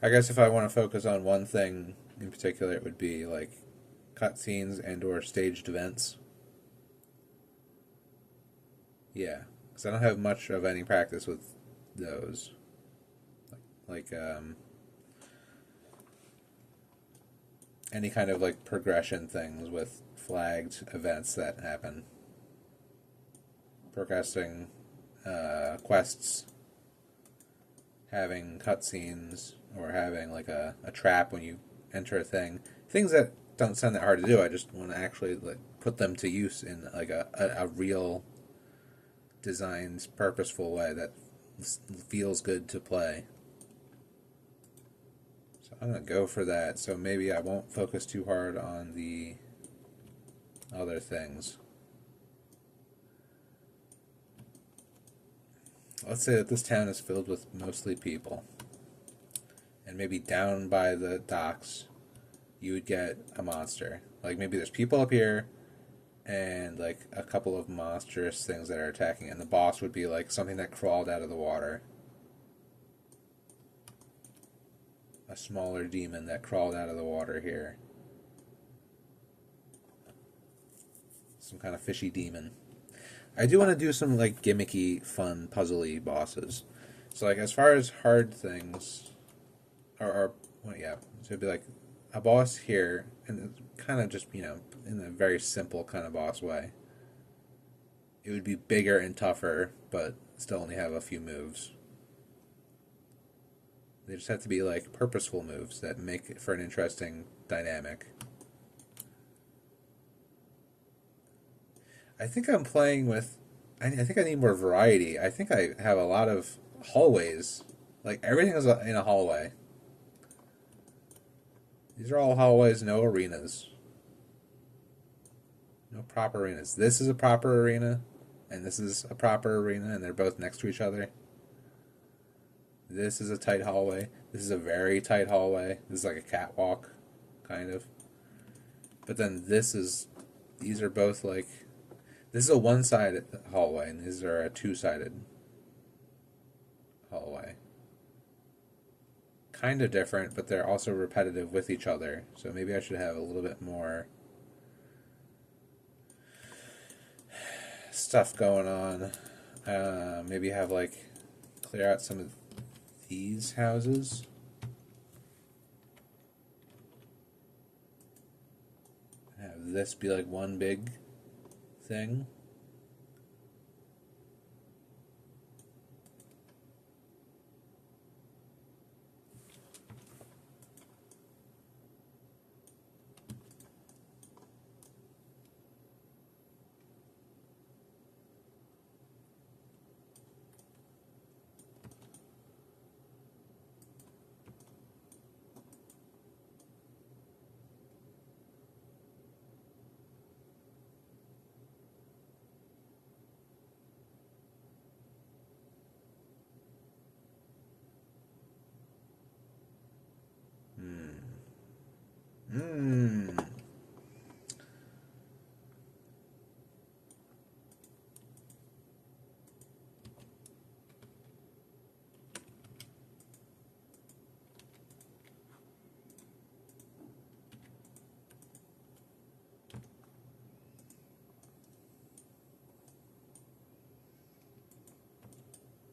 I guess if I want to focus on one thing in particular, it would be like cutscenes and or staged events. Yeah, because I don't have much of any practice with those. Like any kind of like progression things with flagged events that happen. Progressing quests, having cutscenes, or having like a trap when you enter a thing. Things that don't sound that hard to do. I just want to actually like put them to use in like a real designed, purposeful way that feels good to play. So I'm going to go for that. So maybe I won't focus too hard on the other things. Let's say that this town is filled with mostly people. And maybe down by the docks, you would get a monster. Like maybe there's people up here and like a couple of monstrous things that are attacking. And the boss would be like something that crawled out of the water. A smaller demon that crawled out of the water here. Some kind of fishy demon. I do want to do some like gimmicky, fun, puzzly bosses. So like as far as hard things, or well, yeah, so it'd be like a boss here, and kind of just in a very simple kind of boss way. It would be bigger and tougher, but still only have a few moves. They just have to be like purposeful moves that make it for an interesting dynamic. I think I'm playing with. I think I need more variety. I think I have a lot of hallways. Like everything is in a hallway. These are all hallways, no arenas. No proper arenas. This is a proper arena, and this is a proper arena, and they're both next to each other. This is a tight hallway. This is a very tight hallway. This is like a catwalk, kind of. But then these are both like, this is a one-sided hallway, and these are a two-sided hallway. Kind of different, but they're also repetitive with each other. So maybe I should have a little bit more stuff going on. Maybe have like clear out some of these houses. Have this be like one big thing.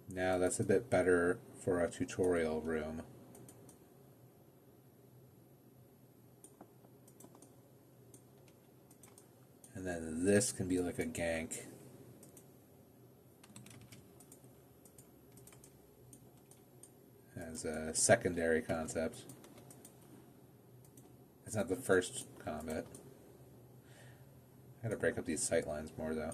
Now that's a bit better for a tutorial room. And then this can be like a gank. As a secondary concept. It's not the first combat. I gotta break up these sight lines more though.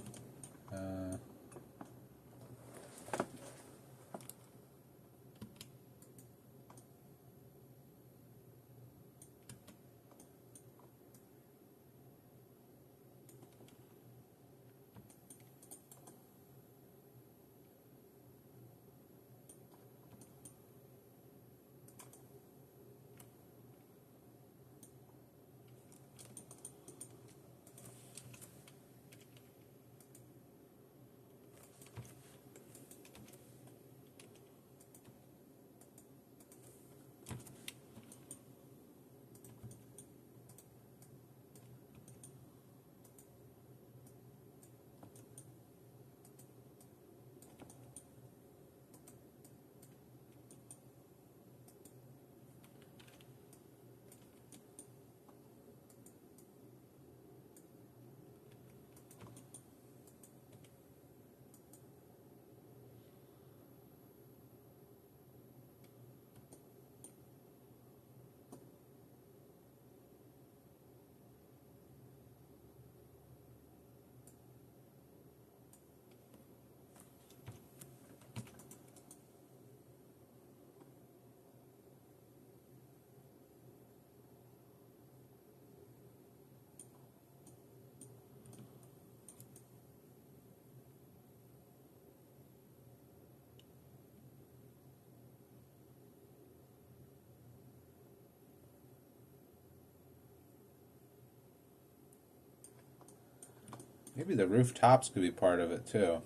Maybe the rooftops could be part of it too,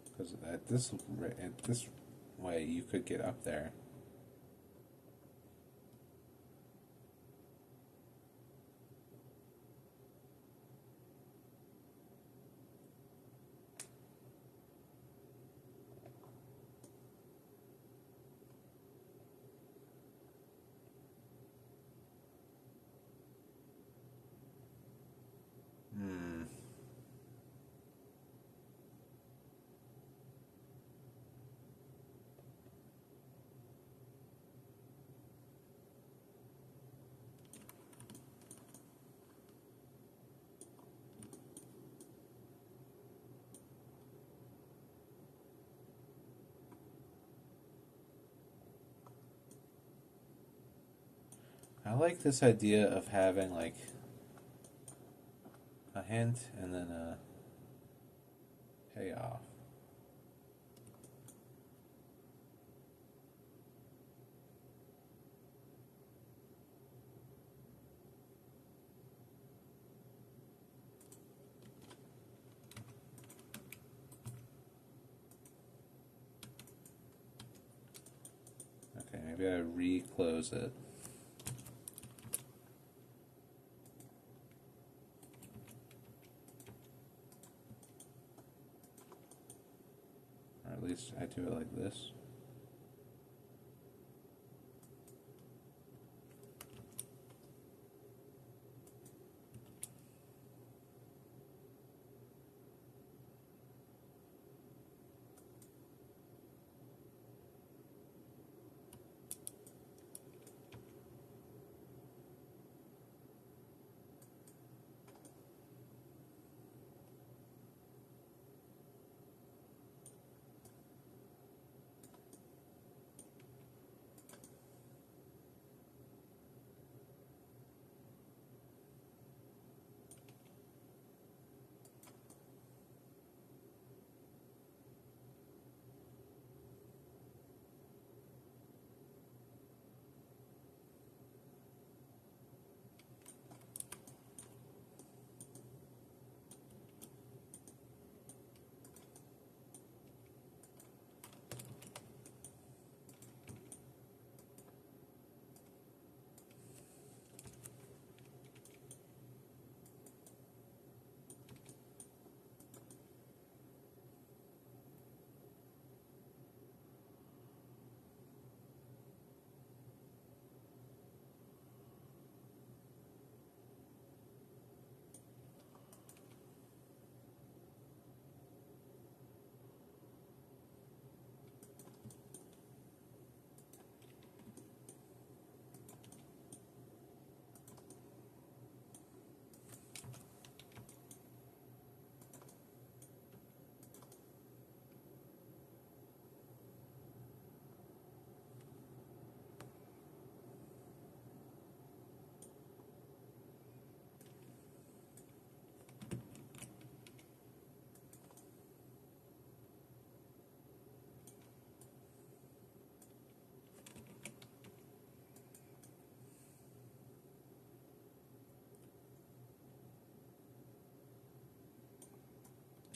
because at this way you could get up there. I like this idea of having like a hint and then a payoff. Okay, maybe I reclose it. Or at least I do it like this.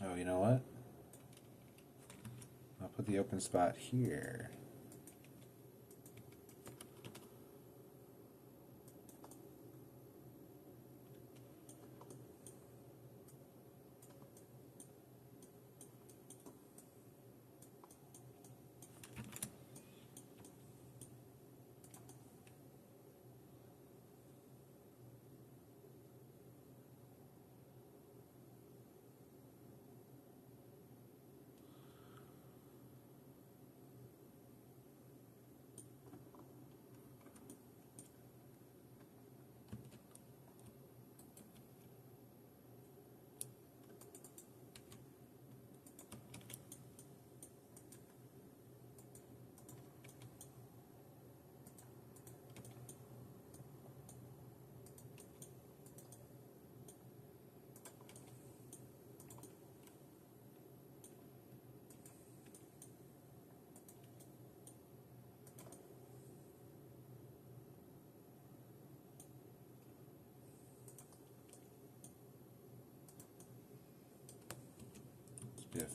Oh, you know what? I'll put the open spot here.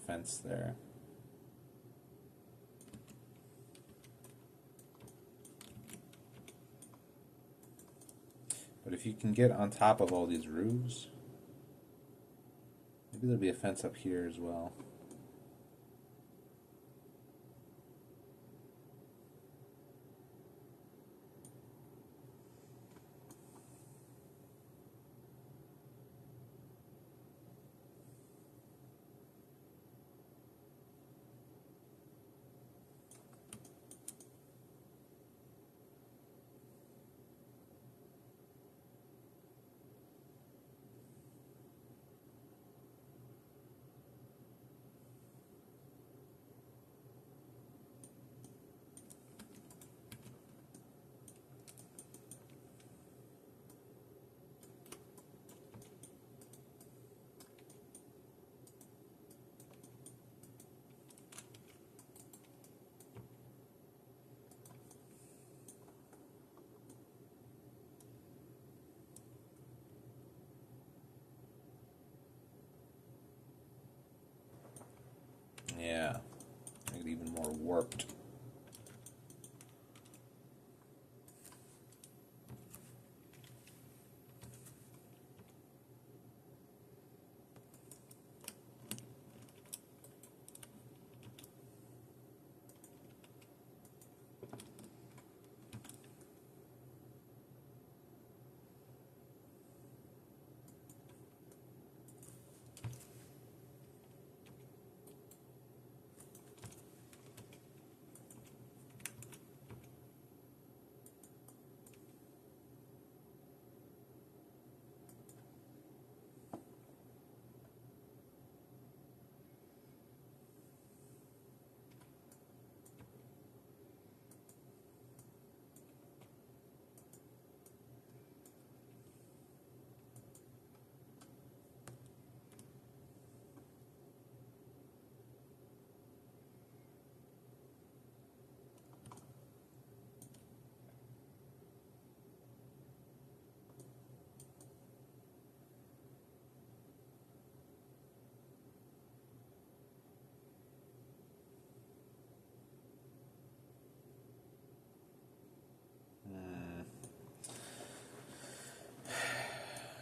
fence there. But if you can get on top of all these roofs, maybe there'll be a fence up here as well. Yeah, make it even more warped.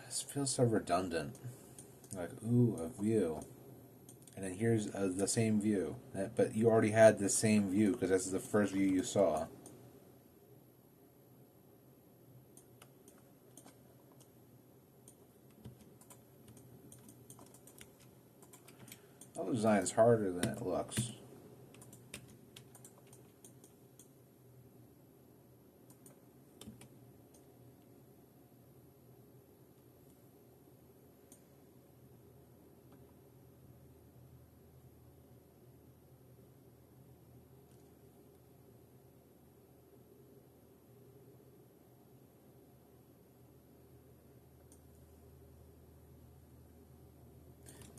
This feels so redundant. Like, ooh, a view. And then here's the same view. But you already had the same view because this is the first view you saw. All the design is harder than it looks.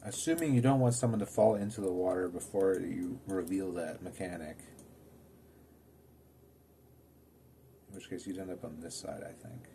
Assuming you don't want someone to fall into the water before you reveal that mechanic. In which case you'd end up on this side, I think.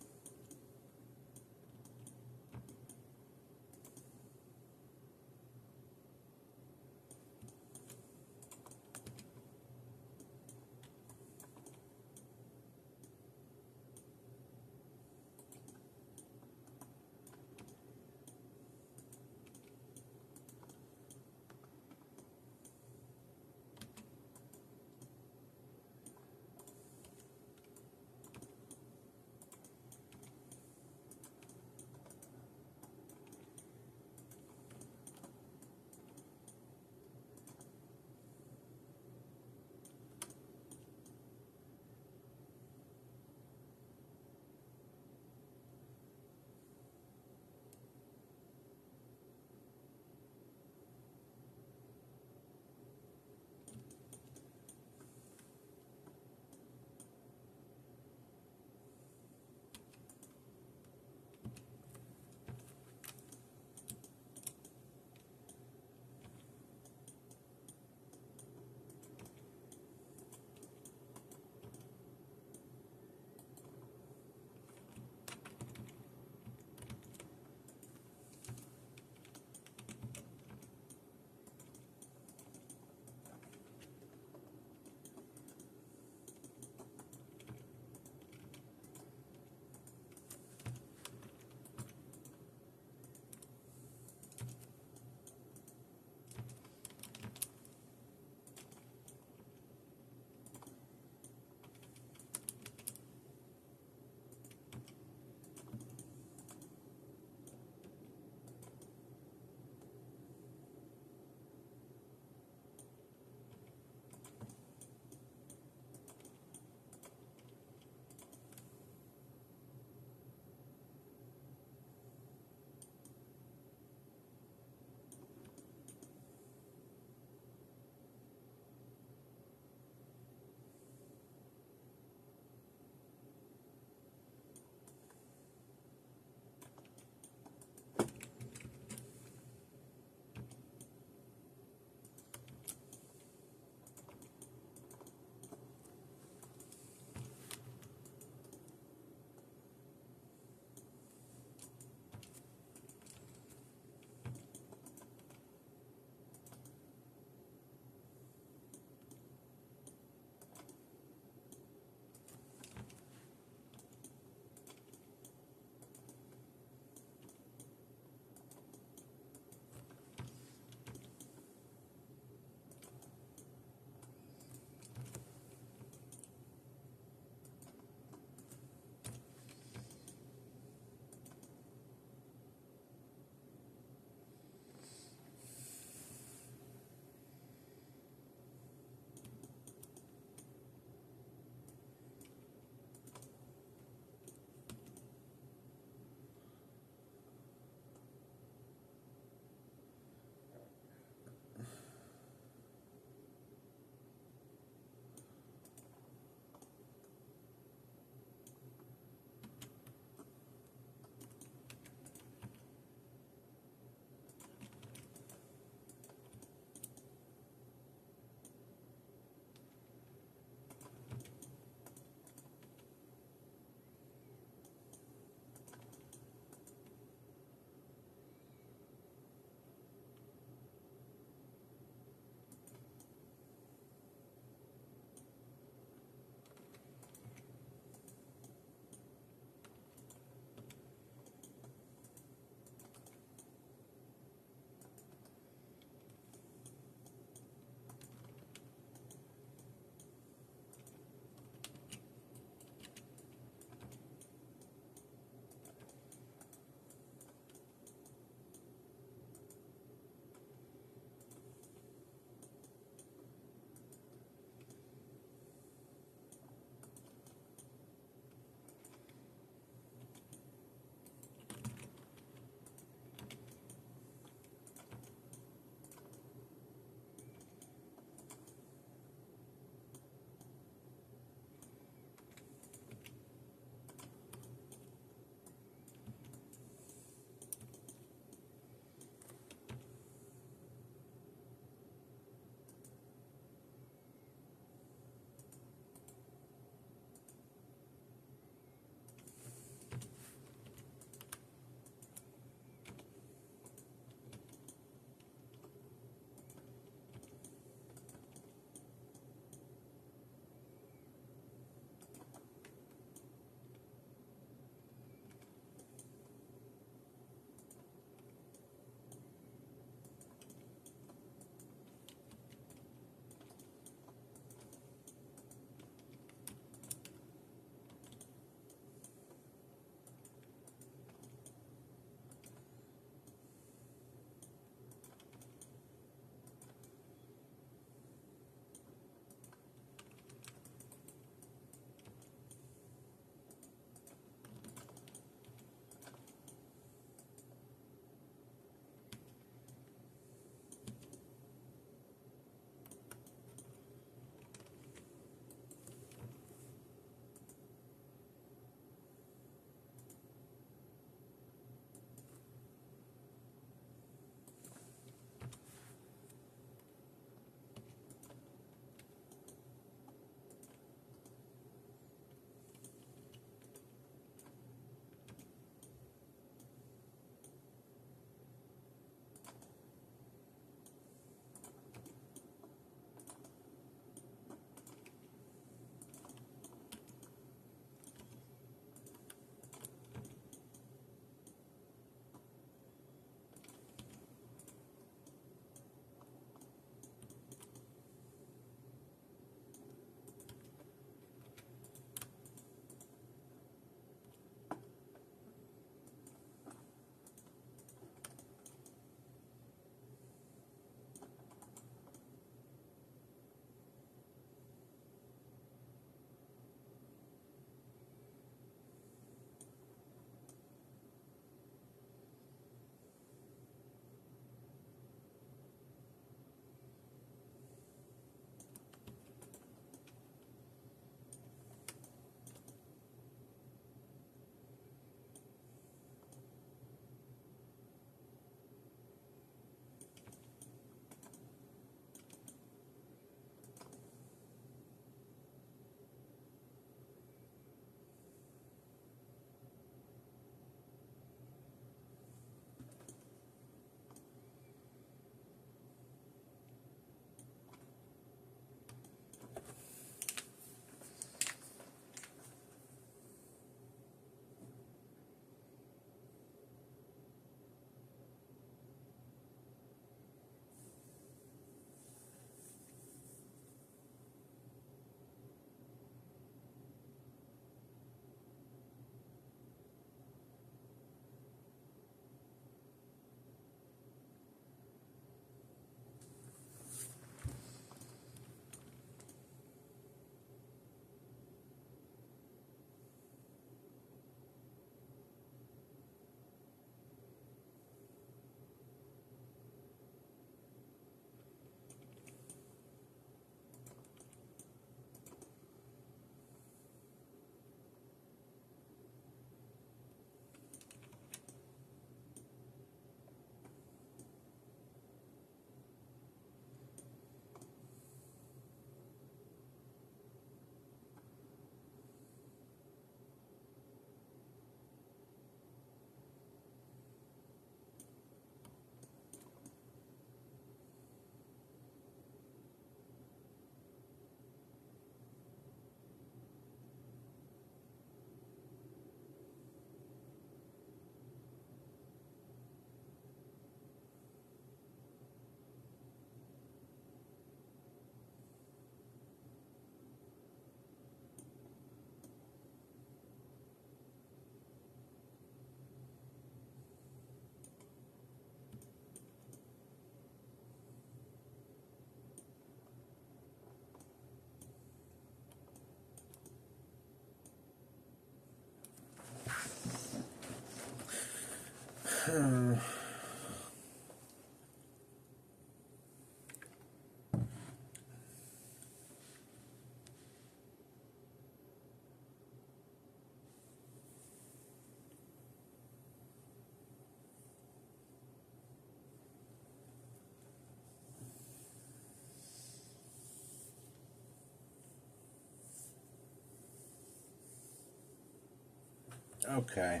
Okay.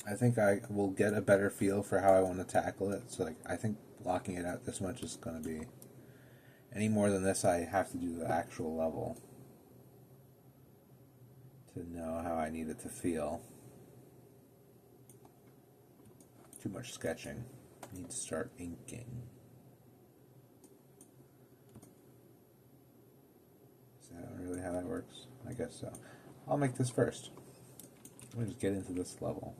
I think I will get a better feel for how I want to tackle it. So, like, I think blocking it out this much is going to be... Any more than this, I have to do the actual level to know how I need it to feel. Too much sketching. Need to start inking. Is that really how that works? I guess so. I'll make this first. Let me just get into this level.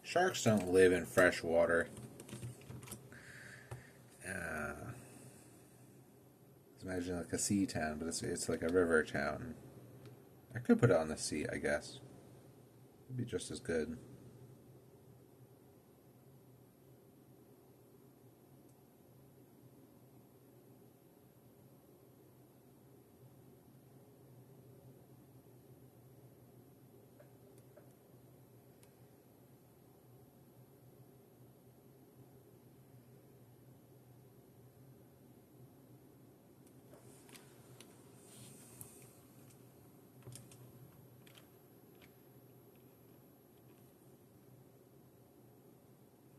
Sharks don't live in fresh water. Imagine like a sea town, but it's like a river town. I could put it on the sea, I guess. It'd be just as good.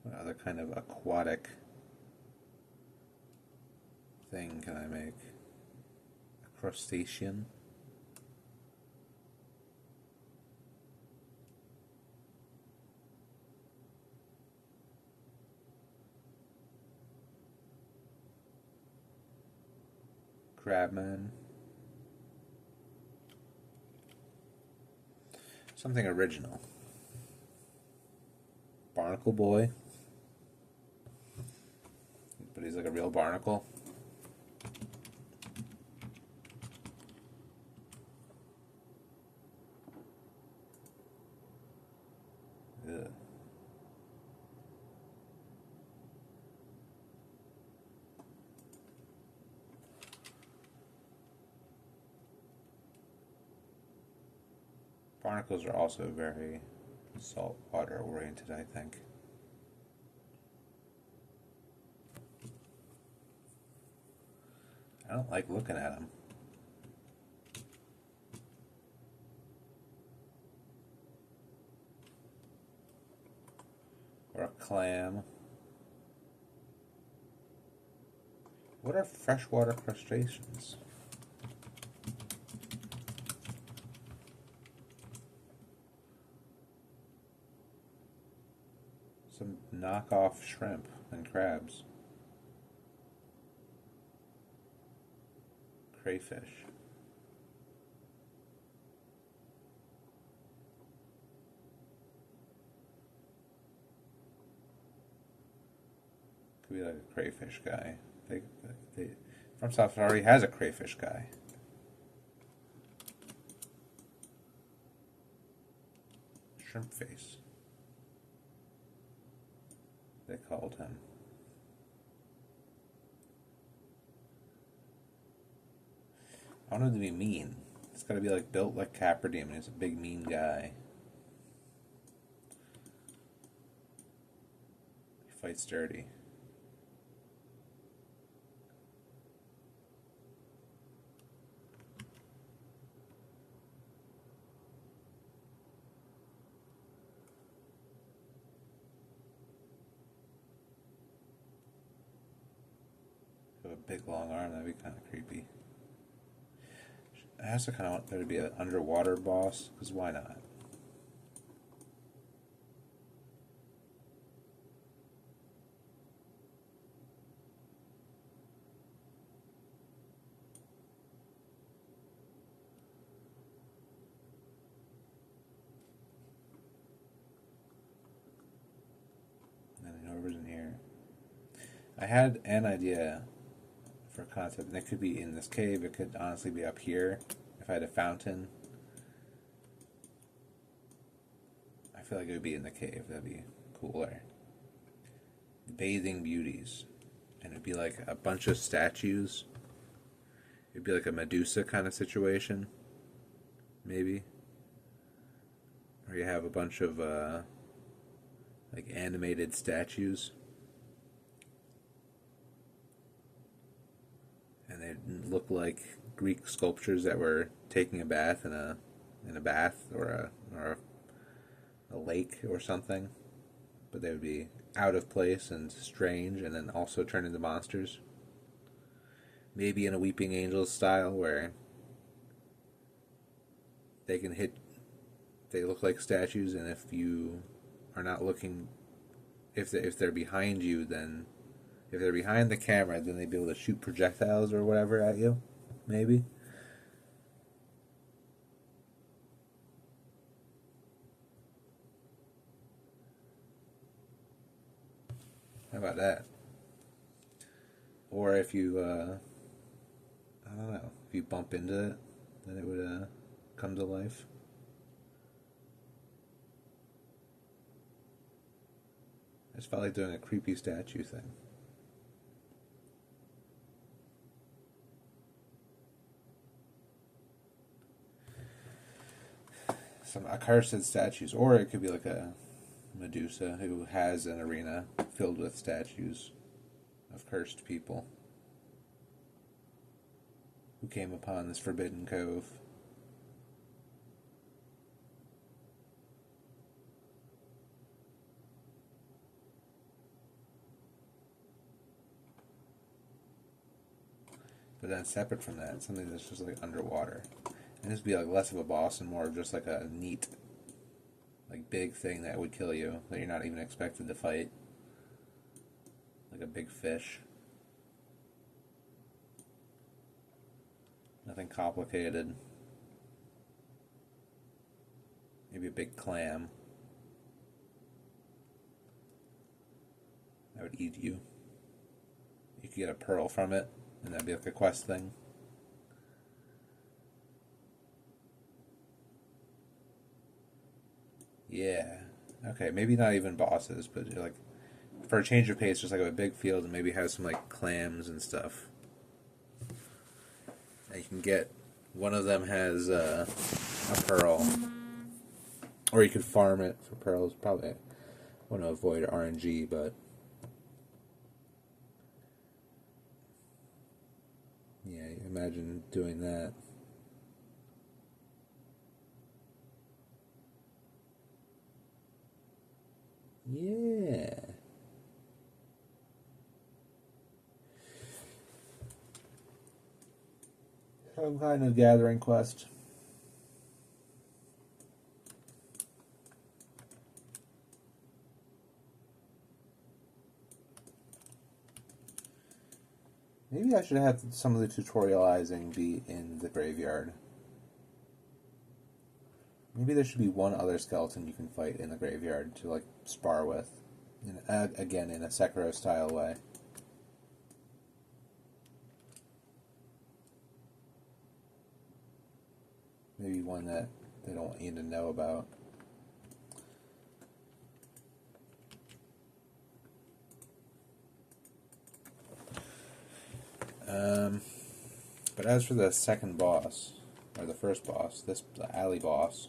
What other kind of aquatic thing can I make? A crustacean? Crabman? Something original. Barnacle boy. But he's like a real barnacle. Ugh. Barnacles are also very saltwater oriented, I think. I don't like looking at them. Or a clam. What are freshwater crustaceans? Some knockoff shrimp and crabs. Crayfish. Could be like a crayfish guy. FromSoft already has a crayfish guy. Shrimp face. They called him. I want him to be mean. It's got to be like built like Capra Demon. He's a big mean guy. He fights dirty. Have a big long arm. That'd be kind of creepy. I also kind of want there to be an underwater boss, because why not? And then whoever's in here. I had an idea for a concept, and it could be in this cave, it could honestly be up here if I had a fountain. I feel like it would be in the cave, that'd be cooler. Bathing beauties. And it'd be like a bunch of statues. It'd be like a Medusa kind of situation, maybe. Or you have a bunch of like animated statues. And they look like Greek sculptures that were taking a bath in a bath or a lake or something, but they would be out of place and strange, and then also turn into monsters. Maybe in a Weeping Angels style, where they look like statues, and if you are not looking, if they're behind you, then. If they're behind the camera, then they'd be able to shoot projectiles or whatever at you. Maybe. How about that? Or if you, I don't know, if you bump into it, then it would come to life. I just felt like doing a creepy statue thing. Some accursed statues, or it could be like a Medusa who has an arena filled with statues of cursed people who came upon this forbidden cove. But then separate from that, something that's just like underwater. And this would be like less of a boss and more of just like a neat, like big thing that would kill you that you're not even expected to fight. Like a big fish. Nothing complicated. Maybe a big clam. That would eat you. You could get a pearl from it, and that'd be like a quest thing. Yeah. Okay, maybe not even bosses, but like for a change of pace, just like a big field and maybe have some like clams and stuff. And you can get one of them has a pearl, or you could farm it for pearls. Probably want to avoid RNG, but yeah, imagine doing that. Yeah. Some kind of gathering quest. Maybe I should have some of the tutorializing be in the graveyard. Maybe there should be one other skeleton you can fight in the graveyard to like spar with. Again, in a Sekiro style way. Maybe one that they don't want you to know about. But as for the second boss, or the first boss, the alley boss,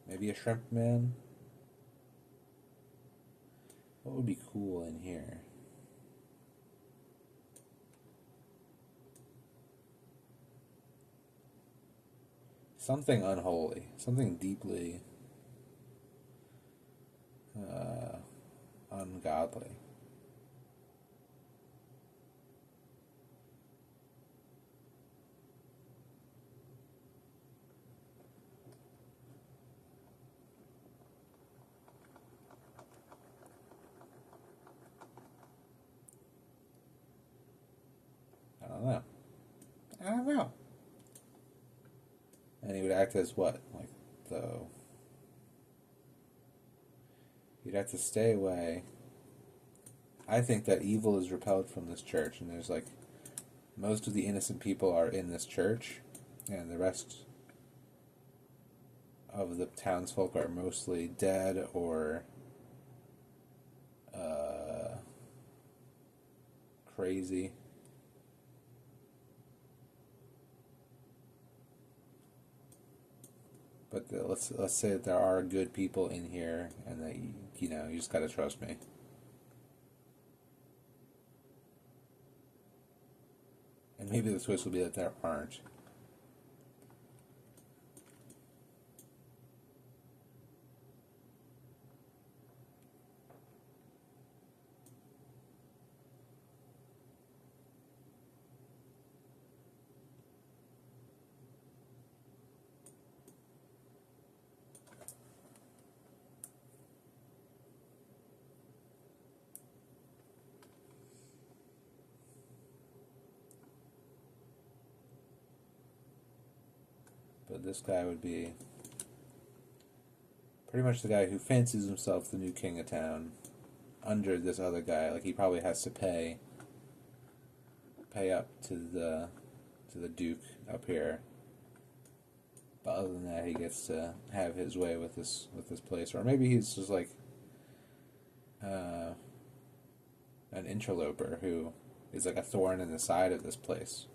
maybe a shrimp man? What would be cool in here? Something unholy. Something deeply ungodly. I don't know. I don't know. And he would act as what? Like the... You'd have to stay away. I think that evil is repelled from this church, and there's like... Most of the innocent people are in this church, and the rest of the townsfolk are mostly dead or... crazy. But let's say that there are good people in here, and that you just gotta trust me. And maybe the twist will be that there aren't. But this guy would be pretty much the guy who fancies himself the new king of town under this other guy. Like, he probably has to pay up to the duke up here. But other than that, he gets to have his way with this place. Or maybe he's just like an interloper who is like a thorn in the side of this place.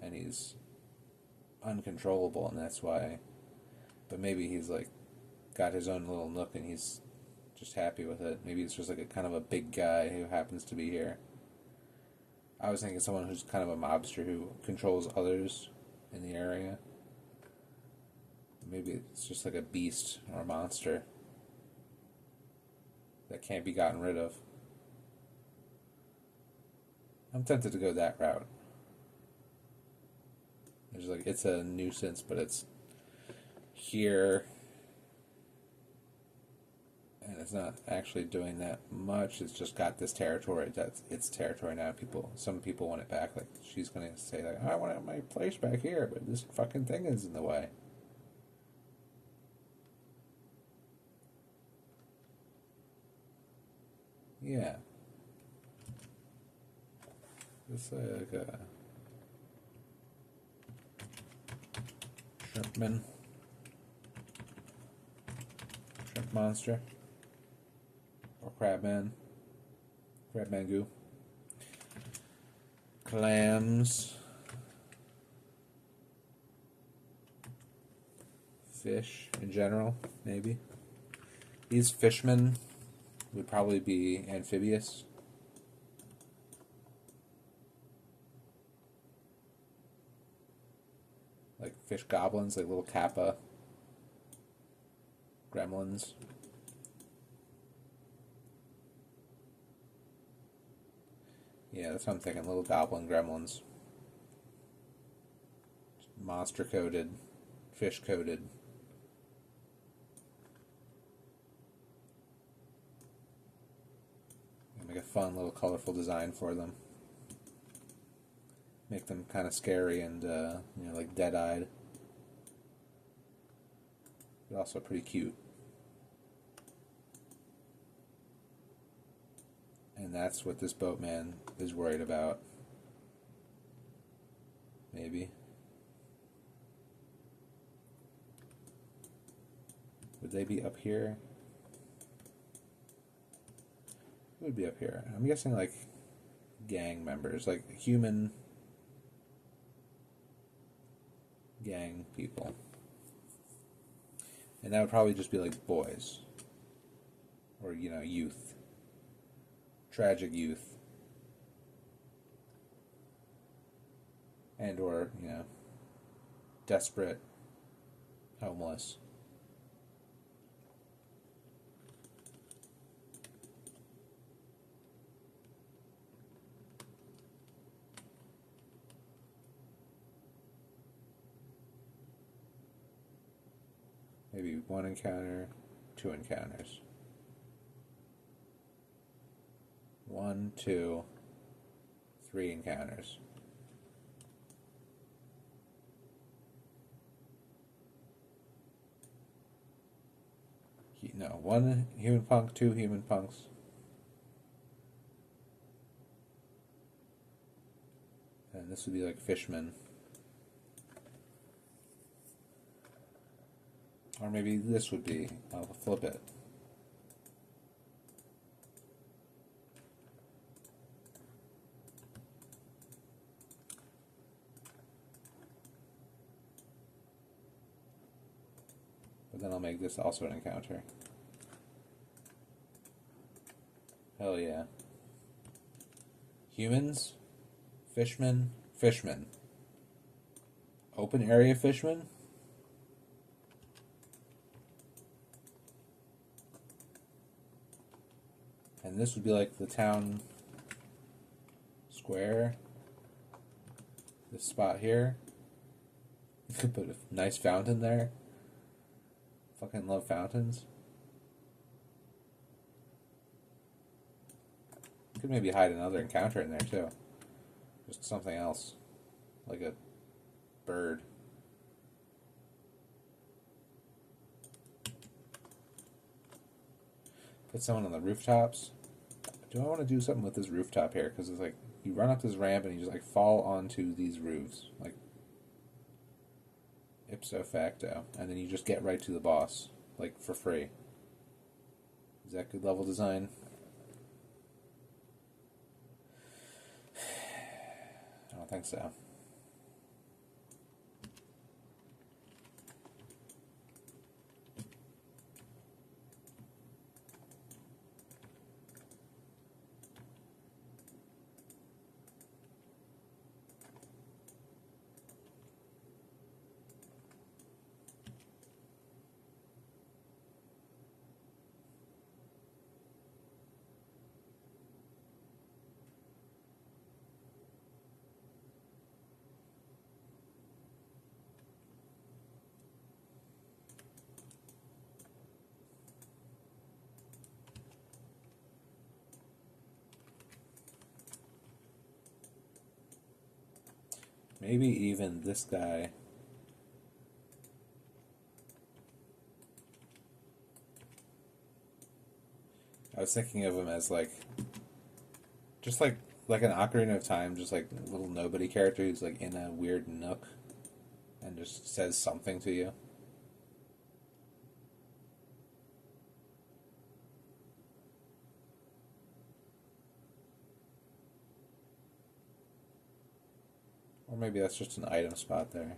And he's uncontrollable, and that's why. But maybe he's like got his own little nook, and he's just happy with it. Maybe it's just like a kind of a big guy who happens to be here. I was thinking someone who's kind of a mobster who controls others in the area. Maybe it's just like a beast or a monster that can't be gotten rid of. I'm tempted to go that route. There's like, it's a nuisance, but it's here, and it's not actually doing that much. It's just got this territory. That's its territory now. Some people want it back. Like she's going to say, like, I want my place back here, but this fucking thing is in the way. Yeah. It's like a shrimpman, shrimp monster, or crabman goo, clams, fish in general, maybe. These fishmen would probably be amphibious. Like fish goblins, like little kappa gremlins. Yeah, that's what I'm thinking. Little goblin gremlins. Monster coated, fish coated. Make a fun little colorful design for them. Make them kind of scary and like dead-eyed, but also pretty cute. And that's what this boatman is worried about. Maybe. Would they be up here? Who would be up here? I'm guessing like gang members, like human gang people. And that would probably just be like boys. Or, youth. Tragic youth. And or, desperate homeless. Maybe 1 encounter, 2 encounters. 1, 2, 3 encounters. No, 1 human punk, 2 human punks. And this would be like fishmen. Or maybe this would be, I'll flip it. But then I'll make this also an encounter. Hell yeah. Humans, fishmen, fishmen. Open area fishmen? And this would be like the town square. This spot here. You could put a nice fountain there. Fucking love fountains. You could maybe hide another encounter in there too. Just something else. Like a bird. Put someone on the rooftops. Do I want to do something with this rooftop here? Because it's like, you run up this ramp and you just like fall onto these roofs. Like, ipso facto. And then you just get right to the boss. Like, for free. Is that good level design? I don't think so. Maybe even this guy. I was thinking of him as like, just like an Ocarina of Time, just like a little nobody character who's like in a weird nook and just says something to you. Or maybe that's just an item spot there.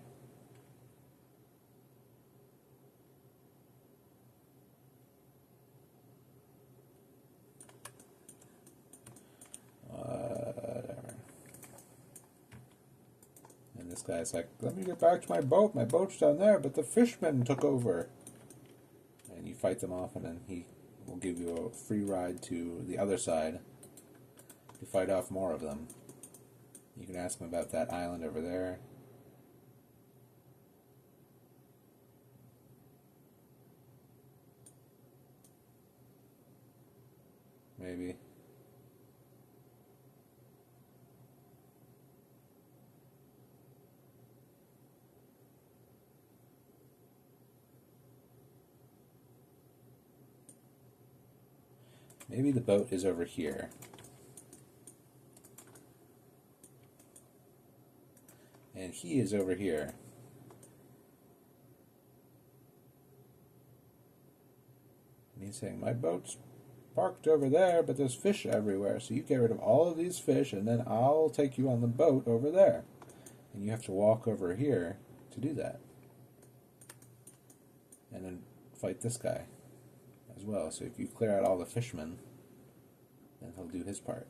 Whatever. And this guy's like, let me get back to my boat. My boat's down there, but the fishmen took over. And you fight them off, and then he will give you a free ride to the other side to fight off more of them. You can ask him about that island over there. Maybe. Maybe the boat is over here. And he is over here. And he's saying, my boat's parked over there, but there's fish everywhere, so you get rid of all of these fish, and then I'll take you on the boat over there. And you have to walk over here to do that. And then fight this guy as well. So if you clear out all the fishmen, then he'll do his part.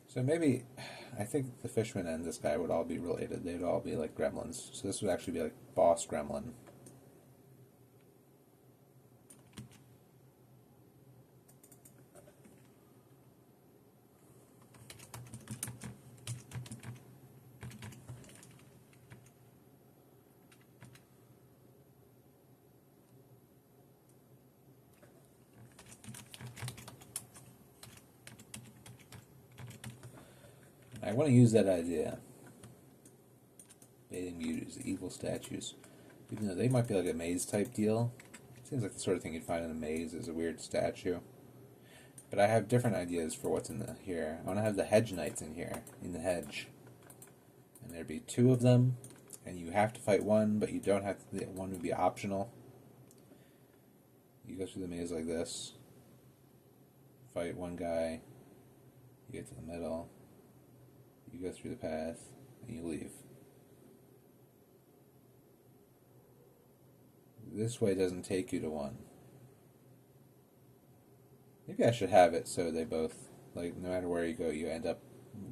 So maybe, I think the fisherman and this guy would all be related. They'd all be like gremlins. So this would actually be like boss gremlin. I want to use that idea. Bathing beauties, evil statues. Even though they might be like a maze type deal. Seems like the sort of thing you'd find in a maze is a weird statue. But I have different ideas for what's in here. I want to have the hedge knights in here, in the hedge. And there'd be 2 of them, and you have to fight one, but you don't have to, one would be optional. You go through the maze like this. Fight one guy. You get to the middle. You go through the path, and you leave. This way doesn't take you to one. Maybe I should have it so they both, like, no matter where you go, you end up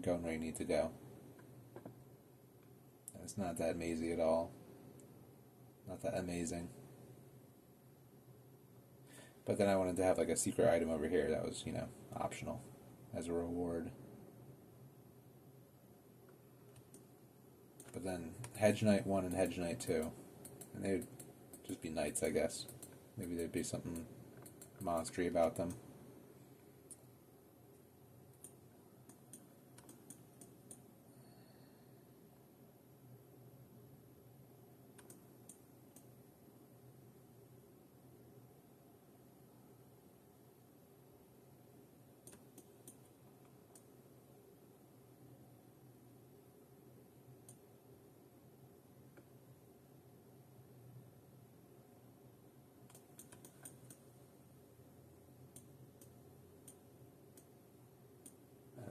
going where you need to go. And it's not that mazy at all. Not that amazing. But then I wanted to have, like, a secret item over here that was, optional as a reward. But then Hedge Knight 1 and Hedge Knight 2. And they would just be knights, I guess. Maybe there'd be something monstery about them.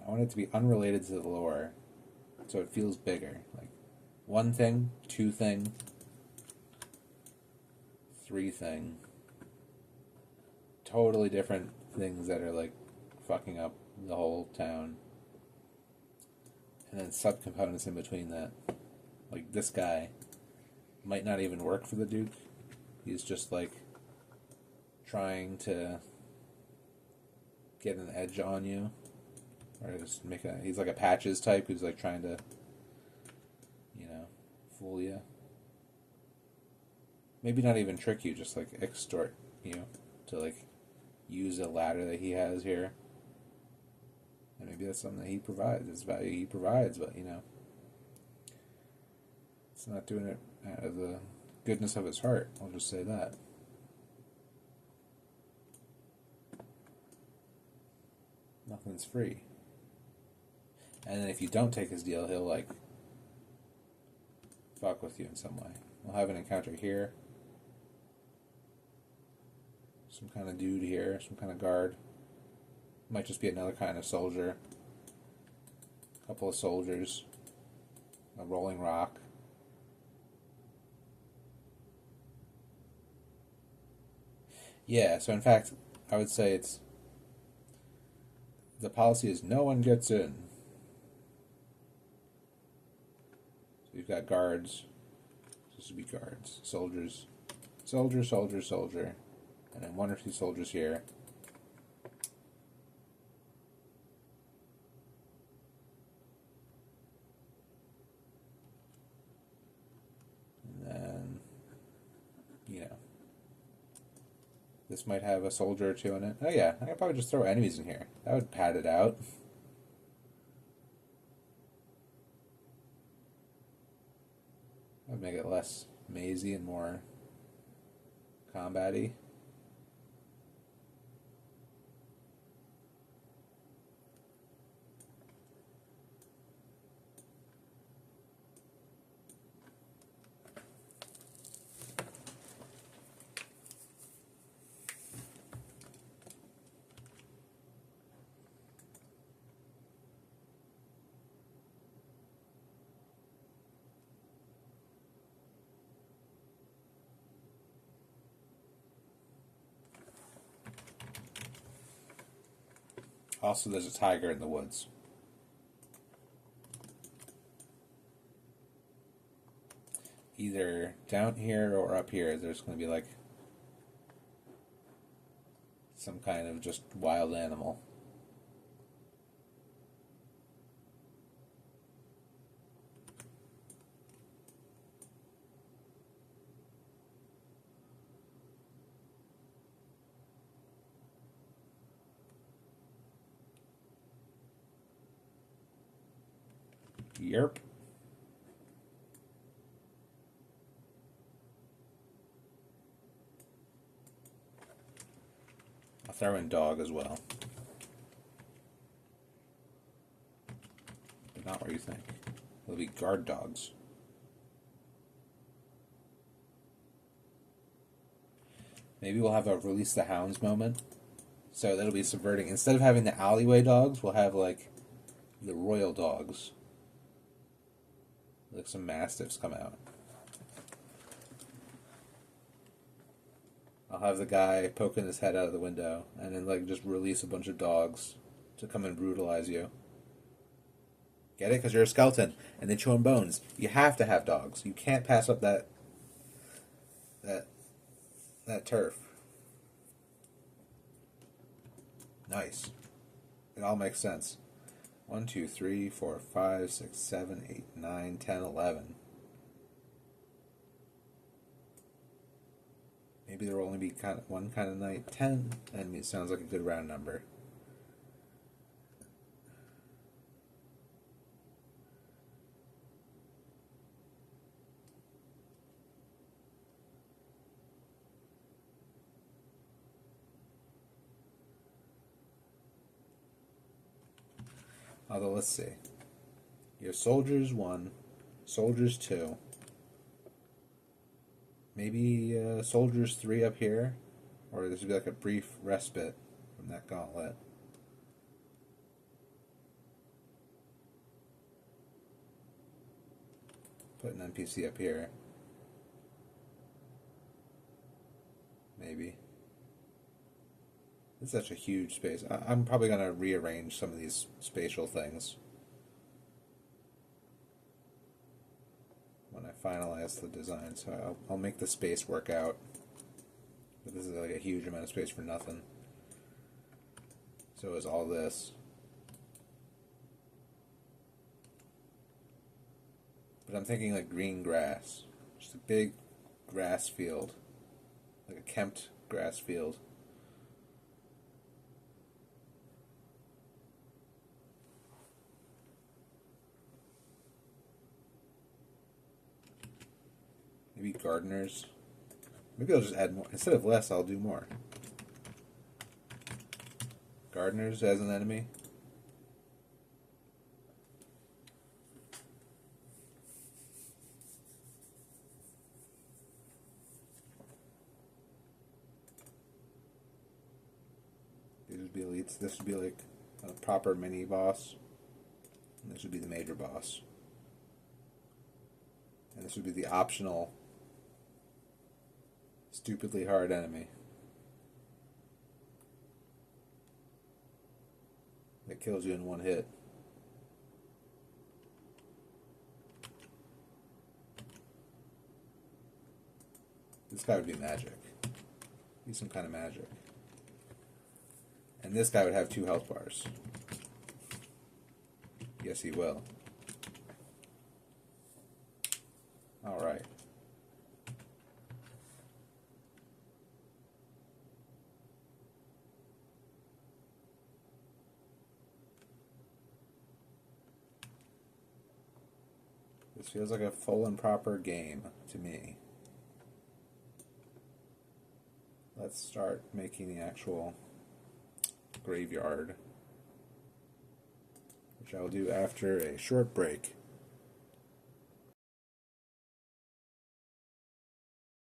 I want it to be unrelated to the lore, so it feels bigger. Like, 1 thing, 2 thing, 3 thing. Totally different things that are, like, fucking up the whole town. And then subcomponents in between that. Like, this guy might not even work for the Duke. He's just, like, trying to get an edge on you. Or just he's like a patches type who's like trying to, fool you. Maybe not even trick you, just like extort you to like use a ladder that he has here. And maybe that's something that he provides. It's value he provides, but you know, it's not doing it out of the goodness of his heart. I'll just say that. Nothing's free. And then if you don't take his deal, he'll like fuck with you in some way. We'll have an encounter here. Some kind of dude here, some kind of guard. Might just be another kind of soldier. A couple of soldiers. A rolling rock. Yeah, so in fact, I would say it's the policy is no one gets in. So you've got guards. This would be guards. Soldiers. Soldier, soldier, soldier. And then one or two soldiers here. And then, you know, this might have a soldier or two in it. Oh yeah, I could probably just throw enemies in here. That would pad it out. That would make it less mazy and more combat-y. Also, there's a tiger in the woods. Either down here or up here, there's going to be like some kind of just wild animal. Yerp. I'll throw in dog as well. But not what you think. It'll be guard dogs. Maybe we'll have a release the hounds moment. So that'll be subverting. Instead of having the alleyway dogs, we'll have like the royal dogs. Like some mastiffs come out. I'll have the guy poking his head out of the window and then like just release a bunch of dogs to come and brutalize you. Get it? Because you're a skeleton and they chew on bones. You have to have dogs. You can't pass up that turf. Nice. It all makes sense. 1, 2, 3, 4, 5, 6, 7, 8, 9, 10, 11. Maybe there will only be one kind of night. 10 enemies sounds like a good round number. Although, let's see. You have soldiers 1, soldiers 2. Maybe soldiers 3 up here. Or this would be like a brief respite from that gauntlet. Put an NPC up here. Maybe. It's such a huge space. I'm probably going to rearrange some of these spatial things when I finalize the design. So I'll make the space work out. But this is like a huge amount of space for nothing. So is all this. But But I'm thinking like green grass. Just a big grass field. Like a kempt grass field. Maybe gardeners. Maybe I'll just add more. Instead of less, I'll do more. Gardeners as an enemy. These would be elites. This would be like a proper mini boss. And this would be the major boss. And this would be the optional, stupidly hard enemy that kills you in one hit. This guy would be magic. Be some kind of magic. And this guy would have 2 health bars. Yes, he will. Alright. This feels like a full and proper game to me. Let's start making the actual graveyard, which I will do after a short break.